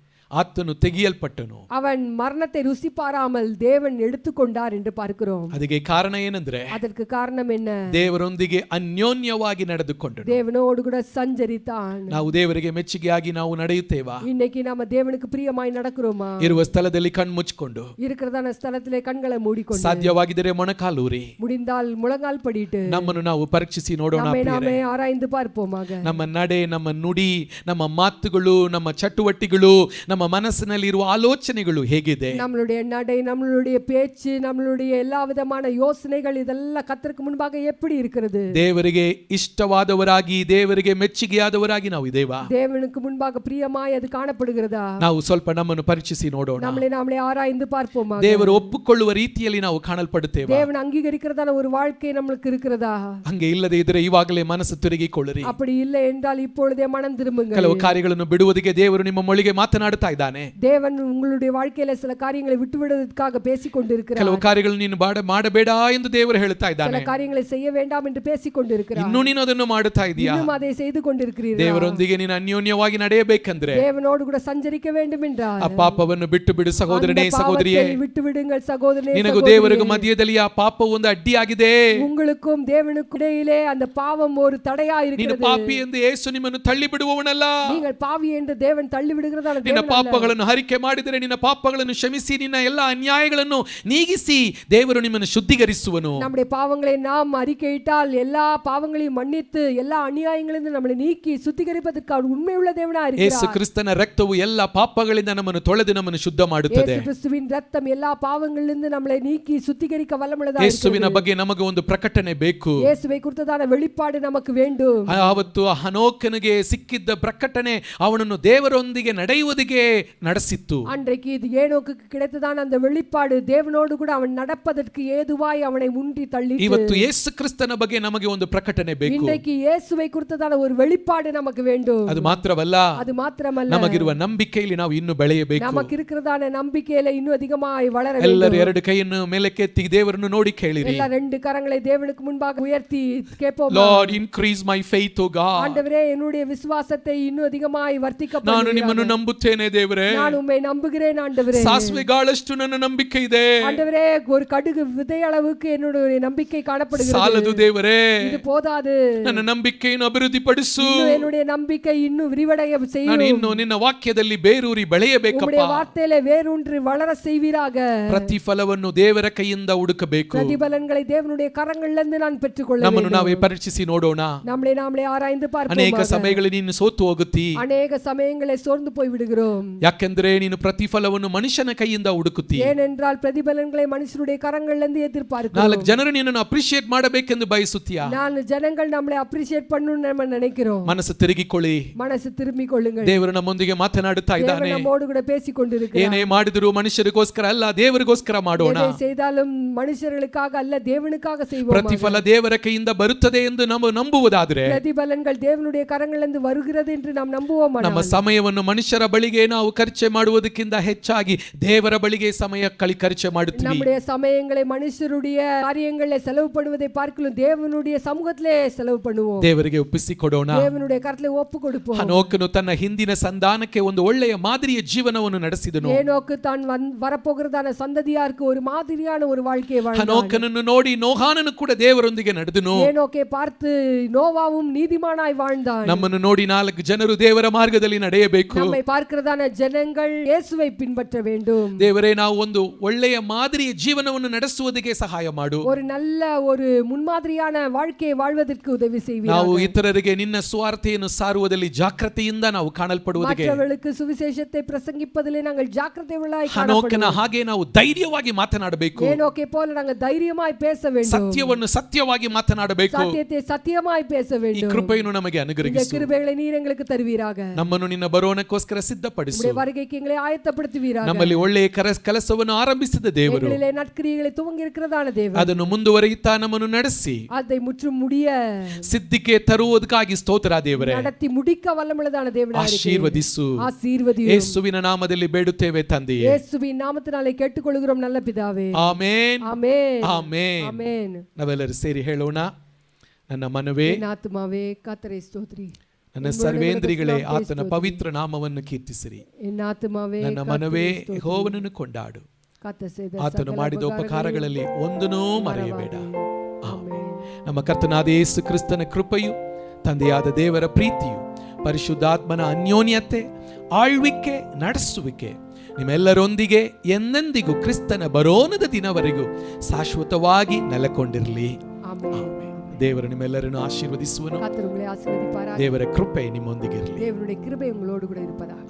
ಆತನು ತೆಗೆಯಲ್ಪಟ್ಟನು. அவன் மரணத்தை ருசி பாராமல் தேவன் எடுத்துக்கொண்டார் என்று பார்க்கிறோம். ಅದಕ್ಕೆ ಕಾರಣ ಏನಂದ್ರೆ, அதற்கு காரணம் என்ன? ದೇವರೊಂದಿಗೆ ಅನ್ಯೋನ್ಯವಾಗಿ ನಡೆದುಕೊಂಡನು. தேவனோடு கூட சஞ்சரித்தான். ನಾವು ದೇವರಿಗೆ ಮೆಚ್ಚುಗೆಯಾಗಿ ನಾವು ನಡೆಯುತ್ತೇವಾ? இன்னைக்கு நாம தேவனுக்கு பிரியமாய் நடக்கிறோமா? ಇರುವ ಸ್ಥಳದಲ್ಲಿ ಕಣ್ಣು ಮುಚ್ಚಿಕೊಂಡು, இருக்கிறதான ஸ்தலத்திலே கண்களை மூடிக்கொண்டு, ಸಾಧ್ಯವಾಗಿದ್ದರೆ ಮೊಣಕಾಲೂರಿ முடிந்தால் முழங்கால் படிட்டு ನಮ್ಮನ್ನು ನಾವು ಪರೀಕ್ಷಿಸಿ ನೋಡೋಣ. நம்மை ಪ್ರಿಯರೇ, நாமே ஆராய்ந்து பார்ப்போமாக. ನಮ್ಮ ನಡೆ, ನಮ್ಮ ನುಡಿ, ನಮ್ಮ ಮಾತುಗಳು, ನಮ್ಮ ಚಟುವಟಿಕೆಗಳು, ನಮ್ಮ ಮನಸ್ಸಿನಲ್ಲಿ ಇರುವ ಆಲೋಚನೆಗಳು ಹೇಗಿದೆ? நம்மளுடைய நடை, நம்மளுடைய பேச்சு, நம்மளுடைய எல்லா விதமான யோசனைகள் இதெல்லாம் கர்த்தருக்கு முன்பாக எப்படி இருக்கிறது? ದೇವರಿಗೆ ಇಷ್ಟವಾದವರಾಗಿ, ದೇವರಿಗೆ ಮೆಚ್ಚುಗೆಯಾದವರಾಗಿ ನಾವು ಇದೇವಾ? தேவனுக்கு முன்பாக பிரியமாய் அது காணப்படுகிறதா? ನಾವು ಸ್ವಲ್ಪ ನಮ್ಮನ್ನು ಪರೀಕ್ಷಿಸಿ ನೋಡೋಣ. நம்மளை ஆராய்ந்து பார்ப்போமாக. ದೇವರು ಒಪ್ಪಿಕೊಳ್ಳುವ ರೀತಿಯಲ್ಲಿ ನಾವು ಕಾಣಲ್ಪಡುತ್ತೇವೆ. தேவன் அங்கீகரிக்கிறதான ஒரு வாழ்க்கை நமக்கு இருக்கிறதா? ಹಂಗೆ ಇಲ್ಲದೆ ಇದ್ರೆ ಇವಾಗಲೇ ಮನಸ್ಸು ತಿರುಗಿಕೊಳ್ಳಿರಿ. அப்படி இல்லை என்றால் இப்பொழுதே மனம் திரும்புங்கள். ಕೆಲವು ಕಾರ್ಯಗಳನ್ನು ಬಿಡುವುದಕ್ಕೆ ದೇವರು ನಿಮ್ಮ ಮೊಳಿಗೆ ಮಾತನಾಡುತ್ತಾ ಇದ್ದಾನೆ. தேவன் உங்களுடைய வாழ்க்கையில சில காரியங்களை விட்டுவிடுவதற்காக பேசிக் கொண்டிருக்கிறார். ಕೆಲವು ಕಾರ್ಯಗಳು ನೀನು ಮಾಡಬೇಡ ಎಂದು ದೇವರು ಹೇಳ್ತಾ சில ಇದ್ದಾನೆ. காரியங்களை செய்ய வேண்டாம் என்று பேசிக் கொண்டிருக்கிறார். ಇನ್ನೂ ನೀನು ಅದನ್ನು ಮಾಡುತ್ತಾ ಇದೀಯಾ? இன்னும் அதை செய்து கொண்டிருக்கிறீர்கள். ದೇವರೊಂದಿಗೆ ನೀನು ಅನ್ಯೋನ್ಯವಾಗಿ ನಡೆಯಬೇಕಂದ್ರೆ, தேவனோடு கூட சஞ்சரிக்க வேண்டும் என்றால், ಆ ಪಾಪವನ್ನು ಬಿಟ್ಟು ಬಿಡು ಸಹೋದರನೇ, ಸಹೋದರಿಯೇ. விட்டு விடுங்கள் ಸಹೋದರನೇ, ನಿನಗೂ ದೇವರಿಗೂ ಮಧ್ಯದಲ್ಲಿ ಆ ಪಾಪವು ಒಂದು ಅಡ್ಡಿಯಾಗಿದೆ. உங்களுக்கும் தேவனுக்கும் இடையிலே அந்த பாவம் ஒரு தடையா ನೀನು இருக்கிறது. ಪಾಪಿ ಎಂದು ಯೇಸು ನಿಮ್ಮನ್ನು ತಳ್ಳಿ ಬಿಡುವವನಲ್ಲ. நீங்கள் பாவி என்று தேவன் தள்ளி விடுகிறதான ನಿನ್ನ தேவன் அல்ல. ಪಾಪಗಳನ್ನು ಹರಿಕೆ ಮಾಡಿದರೆ, ನಿನ್ನ ಪಾಪಗಳನ್ನು ಕ್ಷಮಿಸಿ, ನಿನ್ನ ಎಲ್ಲ ಅನ್ಯಾಯಗಳನ್ನು ನೀಗಿಸಿ ದೇವರು ನಿಮ್ಮನ್ನು ಶುದ್ಧೀಕರಿಸುವನು. நம்முடைய பாவங்களை நாம் அறிக்கையிட்டால் எல்லா பாவங்களையும் மன்னித்து எல்லா அநியாயங்களிலிருந்து நம்மை நீக்கி சுத்திகரிப்பதற்கு அவர் உண்மையுள்ள தேவனா ಯೇಸು இருக்கிறார். ಕ್ರಿಸ್ತನ ರಕ್ತವು ಎಲ್ಲ ಪಾಪಗಳಿಂದ ನಮ್ಮನ್ನು ತೊಳೆದು ನಮ್ಮನ್ನು ಶುದ್ಧ ಮಾಡುತ್ತದೆ. இயேசு கிறிஸ்துவின் இரத்தம் எல்லா பாவங்களிலிருந்து நம்மை நீக்கி சுத்திகரிக்க வல்லமுள்ளதா ಯೇಸುವಿನ இருக்கிறது. ಬಗ್ಗೆ ನಮಗೆ ಒಂದು ಪ್ರಕಟಣೆ ಬೇಕು. இயேசுவை குறித்ததான வெளிப்பாடு நமக்கு வேண்டும். ಆವತ್ತು ಹನೋಕನಿಗೆ ಸಿಕ್ಕಿದ್ದ ಪ್ರಕಟಣೆ ಅವನನ್ನು ದೇವರೊಂದಿಗೆ ನಡೆಯುವುದಕ್ಕೆ ನಡೆಸಿತ್ತು. அன்றைக்கு இது ஏனோக்குக்கு கிடைத்ததான அந்த வெளிப்பாடு தேவனோடு கூட அவன் நடப்பதற்கு ஏதுவாய் அவனை உந்தி தள்ளிட்டு, ಇವತ್ತು ಯೇಸು ಕ್ರಿಸ್ತನ ಬಗ್ಗೆ ನಮಗೆ ಒಂದು ಪ್ರಕಟಣೆ ಬೇಕು. இன்றைக்கு இயேசுவை குறித்ததான ஒரு வெளிப்பாடு நமக்கு வேண்டும். ಅದು ಮಾತ್ರವಲ್ಲ, அது மாத்திரமல்ல, ನಮಗಿರುವ ನಂಬಿಕೆಯಲ್ಲಿ ನಾವು ಇನ್ನೂ ಬೆಳೆಯಬೇಕು. நமக்கு இருக்கிறதான நம்பிக்கையில இன்னும் அதிகமாய் வளர ಎಲ್ಲರೂ வேண்டும். ಎರಡು ಕೈಯನ್ನು ಮೇಲಕ್ಕೆತ್ತಿ ದೇವರನ್ನು ನೋಡಿ ಕೇಳಿರಿ. எல்லா ரெண்டு கரங்களை தேவனுக்கு முன்பாக உயர்த்தி கேட்போம். Lord increase my faith O God. ஆண்டவரே என்னுடைய விசுவாசத்தை இன்னும் அதிகமாய் வர்த்திக்க ನಾನು பண்ணுவீராக. ನಿಮ್ಮನ್ನು ನಂಬುತ್ತೇನೆ ದೇವರೇ. நான் உம்மை நம்புகிறேன் ஆண்டவரே. ಸಾಸಿವೆಗಾಳಷ್ಟು ನನ್ನ ನಂಬಿಕೆ ಇದೆ. ஆண்டவரே ஒரு கடுகு விதை அளவுக்கு என்னுடைய நம்பிக்கை காணப்படுகிறது. ಸಾಲದು ದೇವರೇ, இது போதாது. ನನ್ನ ನಂಬಿಕೆಯನ್ನು ಅಭಿವೃದ್ಧಿಪಡಿಸು. இன்னும் என்னுடைய நம்பிக்கை இன்னும் விரிவடைய செய்யும். ನಾನು ಇನ್ನು ನಿನ್ನ ವಾಕ್ಯದಲ್ಲಿ ಬೇರೂರಿ ಬೆಳೆಯಬೇಕಪ್ಪ. உம்முடைய வார்த்தையிலே வேரூன்றி வளர செய்வீராக. ಪ್ರತಿಫಲವನ್ನು ದೇವರ ಕೈಯಿಂದ ಹುಡುಕಬೇಕು. பிரதிபலன்களை தேவனுடைய கரங்களிலிருந்து நான் பெற்றுக்கொள்ள ನಮ್ಮನ್ನು வேண்டும். ನಾವೇ ಪರೀಕ್ಷಿಸಿ ನೋಡೋಣ. நம்மளே நாமளே ஆராய்ந்து பார்ப்போம். ಅನೇಕ ಸಮಯಗಳಲ್ಲಿ ನೀನು ಸೋತು ಹೋಗುತ್ತಿ. அநேக சமயங்களை சோர்ந்து போய் விடுகிறோம். ಯಾಕೆಂದ್ರೆ ನೀನು ಪ್ರತಿಫಲವನ್ನು ಮನುಷ್ಯನ ಕೈಯಿಂದ ಹುಡುಕುತ್ತಿ. ஏனென்றால் பிரதிபலன்களை மனுஷருடைய கரங்களிலிருந்து எதிர்பார்க்கிறோம். ನಾಲ್ಕು ಜನರು ನಿನ್ನನ್ನು ಅಪ್ರಿಶಿಯೇಟ್ ಮಾಡಬೇಕೆಂದು ಬಯಸುತ್ತೀಯಾ? நாலு ஜனங்கள் நம்மளை அப்ரிஷியேட் பண்ணணும்னு நம்ம நினைக்கிறோம். ಮನಸ್ಸು ತಿರುಗಿಕೊಳ್ಳಿ. மனசு திரும்பிக் கொள்ளுங்கள். ದೇವರು ನಮ್ಮೊಂದಿಗೆ ಮಾತನಾಡುತ್ತಾ ಇದ್ದಾನೆ. தேவன் நம்மோடு கூட பேசிக் கொண்டிருக்கிறார். ಏನೇ ಮಾಡಿದರೂ ಮನುಷ್ಯರಿಗೋಸ್ಕರ ಅಲ್ಲ, ದೇವರಿಗೋಸ್ಕರ ಮಾಡೋಣ. எதை செய்தாலும் மனுஷர்களுக்காக அல்ல, தேவனுக்காக செய்வோம். ಪ್ರತಿಫಲ ದೇವರ ಕೈಯಿಂದ ಬರುತ್ತದೆ ಎಂದು ನಾವು ನಂಬುವುದಾದರೆ, பிரதிபலன்கள் தேவனுடைய கரங்களிலிருந்து வருகிறது என்று நாம் நம்புவோம். ನಮ್ಮ ಸಮಯವನ್ನು ಮನುಷ್ಯರ ಬಳಿಗೆ ನಾವು ಖರ್ಚು ಮಾಡುವುದಕ್ಕಿಂತ ಹೆಚ್ಚಾಗಿ ದೇವರ ಬಳಿಗೆ ಸಮಯ ಖರ್ಚು ಮಾಡುತ್ತೀವಿ. நம்முடைய சமயங்களை மனுஷருடைய காரியங்களை செலவு பண்ணுவதை பார்க்கலாம் தேவனுடைய சமூகத்திலே செலவு பண்ணுவோம். ದೇವರಿಗೆ ಒಪ್ಪಿಸಿಕೊಡೋಣ. தேவனுடைய கரத்திலே ஒப்பு கொடுப்போம். ಹನೋಕನು ತನ್ನ ಹಿಂದಿನ ಸಂತಾನಕ್ಕೆ ಒಂದು ಒಳ್ಳೆಯ ಮಾದರಿಯ ಜೀವನವನ್ನು ನಡೆಸಿದನು. ஏனோக்கு தான் வரப்போகிறதான சந்ததியாருக்கு ஒரு மாதிரியான ஒரு வாழ்க்கையை வாழ்ந்தான். ಹನೋಕನನ್ನು ನೋಡಿ ನೋಹಾನನು ಕೂಡ ದೇವರೊಂದಿಗೆ ನಡೆದನು. ஏனோக்கை பார்த்து நோவாவும் நீதிமானாய் வாழ்ந்தான். ನಮ್ಮನ್ನು ನೋಡಿ 4 ಜನರು ದೇವರ ಮಾರ್ಗದಲ್ಲಿ ನಡೆಯಬೇಕು. நம்மை பார்க்கிறதான ஜனங்கள் இயேசுவை பின்பற்ற வேண்டும். ದೇವರೇ, ನಾವು ಒಂದು ಒಳ್ಳೆಯ ಮಾದರಿಯ ಜೀವನವನ್ನು ನಡೆಸುವುದಕ್ಕೆ ಸಹಾಯ ಮಾಡು. ஒரு நல்ல ஒரு முன்மாதிரியான வாழ்க்கையை வாழ்வதற்கு உதவி செய்வீராக. ನಾವು ಇತರರಿಗೆ ನಿನ್ನ ಸುವಾರ್ತೆಯನ್ನು ಸಾರುವುದರಲ್ಲಿ ಜಾಗೃತಿಯಿಂದ ನಾವು ಕಾಣಲ್ಪಡುವುದಕ್ಕೆ, மற்றவர்களுக்கு சுவிசேஷத்தை பிரசங்கிப்பதிலே நாங்கள் ஜாக்கிரதையுள்ளவர்களாய் ಹನೋಕನ காணப்படுவோம். ಹಾಗೆ ನಾವು ಧೈರ್ಯವಾಗಿ ಮಾತನಾಡಬೇಕು. ஏனோக்கை போல நாங்கள் தைரியமாய் பேச வேண்டும். ಸತ್ಯವನ್ನು ಸತ್ಯವಾಗಿ ಮಾತನಾಡಬೇಕು. சத்தியத்தை சத்தியமாய் பேச ಈ வேண்டும். ಕೃಪೆಯನ್ನು ನಮಗೆ இந்த ಅನುಗ್ರಹಿಸು. கிருபைகளை நீர் எங்களுக்கு தருவீராக. ನಮ್ಮನ್ನು ನಿನ್ನ ಬರೋಣಕ್ಕೋಸ್ಕರ ಸಿದ್ಧಪಡಿಸು. உம்முடைய வருகைக்கு எங்களை ஆயத்தப்படுத்துவீராக. ನಮ್ಮಲ್ಲಿ ಒಳ್ಳೆಯ ಕೆಲಸವನ್ನು ಆರಂಭಿಸಿದ ದೇವರು எங்களிலே நற்கிரியைகளை துவங்கி இருக்கிறதான தேவன் ಅದನ್ನು ಮುಂದುವರಿಯುತ್ತಾ ನಮ್ಮನ್ನು ನಡೆಸಿ அதை முற்றும் முடிய ಸಿದ್ಧಿಗೆ ತರುವುದಕ್ಕಾಗಿ ಸ್ತೋತ್ರ ದೇವರೇ. நடத்தி முடிக்க வல்லமுள்ளதான தேவனாய் ಆಶೀರ್ವದಿಸು. ஆசீர்வதியும். ಯೇಸುವಿನ ನಾಮದಲ್ಲಿ ಬೇಡುತ್ತೇವೆ ತಂದೆಯೇ. இயேசுவின் நாமத்தினாலே ಕೇಳಿಕೊಳ್ಳುகிறோம் நல்ல பிதாவே. ಆಮೆನ್, ஆமென், ಆಮೆನ್. ஆமென். ನಾವೆಲ್ಲರೂ ಸೇರಿ ಹೇಳೋಣ. ನನ್ನ ಮನವೇ, என் ஆத்துமாவே கர்த்தரை ஸ்தோத்திரி. ನನ್ನ ಸರ್ವೇಂದ್ರಿಗಳೇ ಆತನ ಪವಿತ್ರ ನಾಮವನ್ನು ಕೀರ್ತಿಸಿರಿ. என் ஆத்துமாவே ನನ್ನ ಮನವೇ ಯೆಹೋವನನ್ನು ಕೊಂಡಾಡು. கர்த்தர் செய்த ಆತನು ಮಾಡಿದ ಉಪಕಾರಗಳಲ್ಲಿ ಒಂದನ್ನೂ ಮರೆಯಬೇಡ. ஆமென். ನಮ್ಮ ಕರ್ತನಾದ ಯೇಸು ಕ್ರಿಸ್ತನ ಕೃಪೆಯು, ತಂದೆಯಾದ ದೇವರ ಪ್ರೀತಿಯು, ಪರಿಶುದ್ಧಾತ್ಮನ ಅನ್ಯೋನ್ಯತೆ, ಆಳ್ವಿಕೆ, ನಡೆಸುವಿಕೆ ನಿಮ್ಮೆಲ್ಲರೊಂದಿಗೆ ಎಂದೆಂದಿಗೂ ಕ್ರಿಸ್ತನ ಬರೋಣದ ದಿನವರೆಗೂ ಶಾಶ್ವತವಾಗಿ ನೆಲೆಗೊಂಡಿರಲಿ. ஆமென். ದೇವರು ನಿಮ್ಮೆಲ್ಲರನ್ನು ಆಶೀರ್ವದಿಸುವನು. கர்த்தர் உங்களை ஆசீர்வதிப்பாராக. ದೇವರ ಕೃಪೆ ನಿಮ್ಮೊಂದಿಗೆ ಇರಲಿ. தேவனுடைய கிருபை உங்களோடு கூட இருப்பதாக.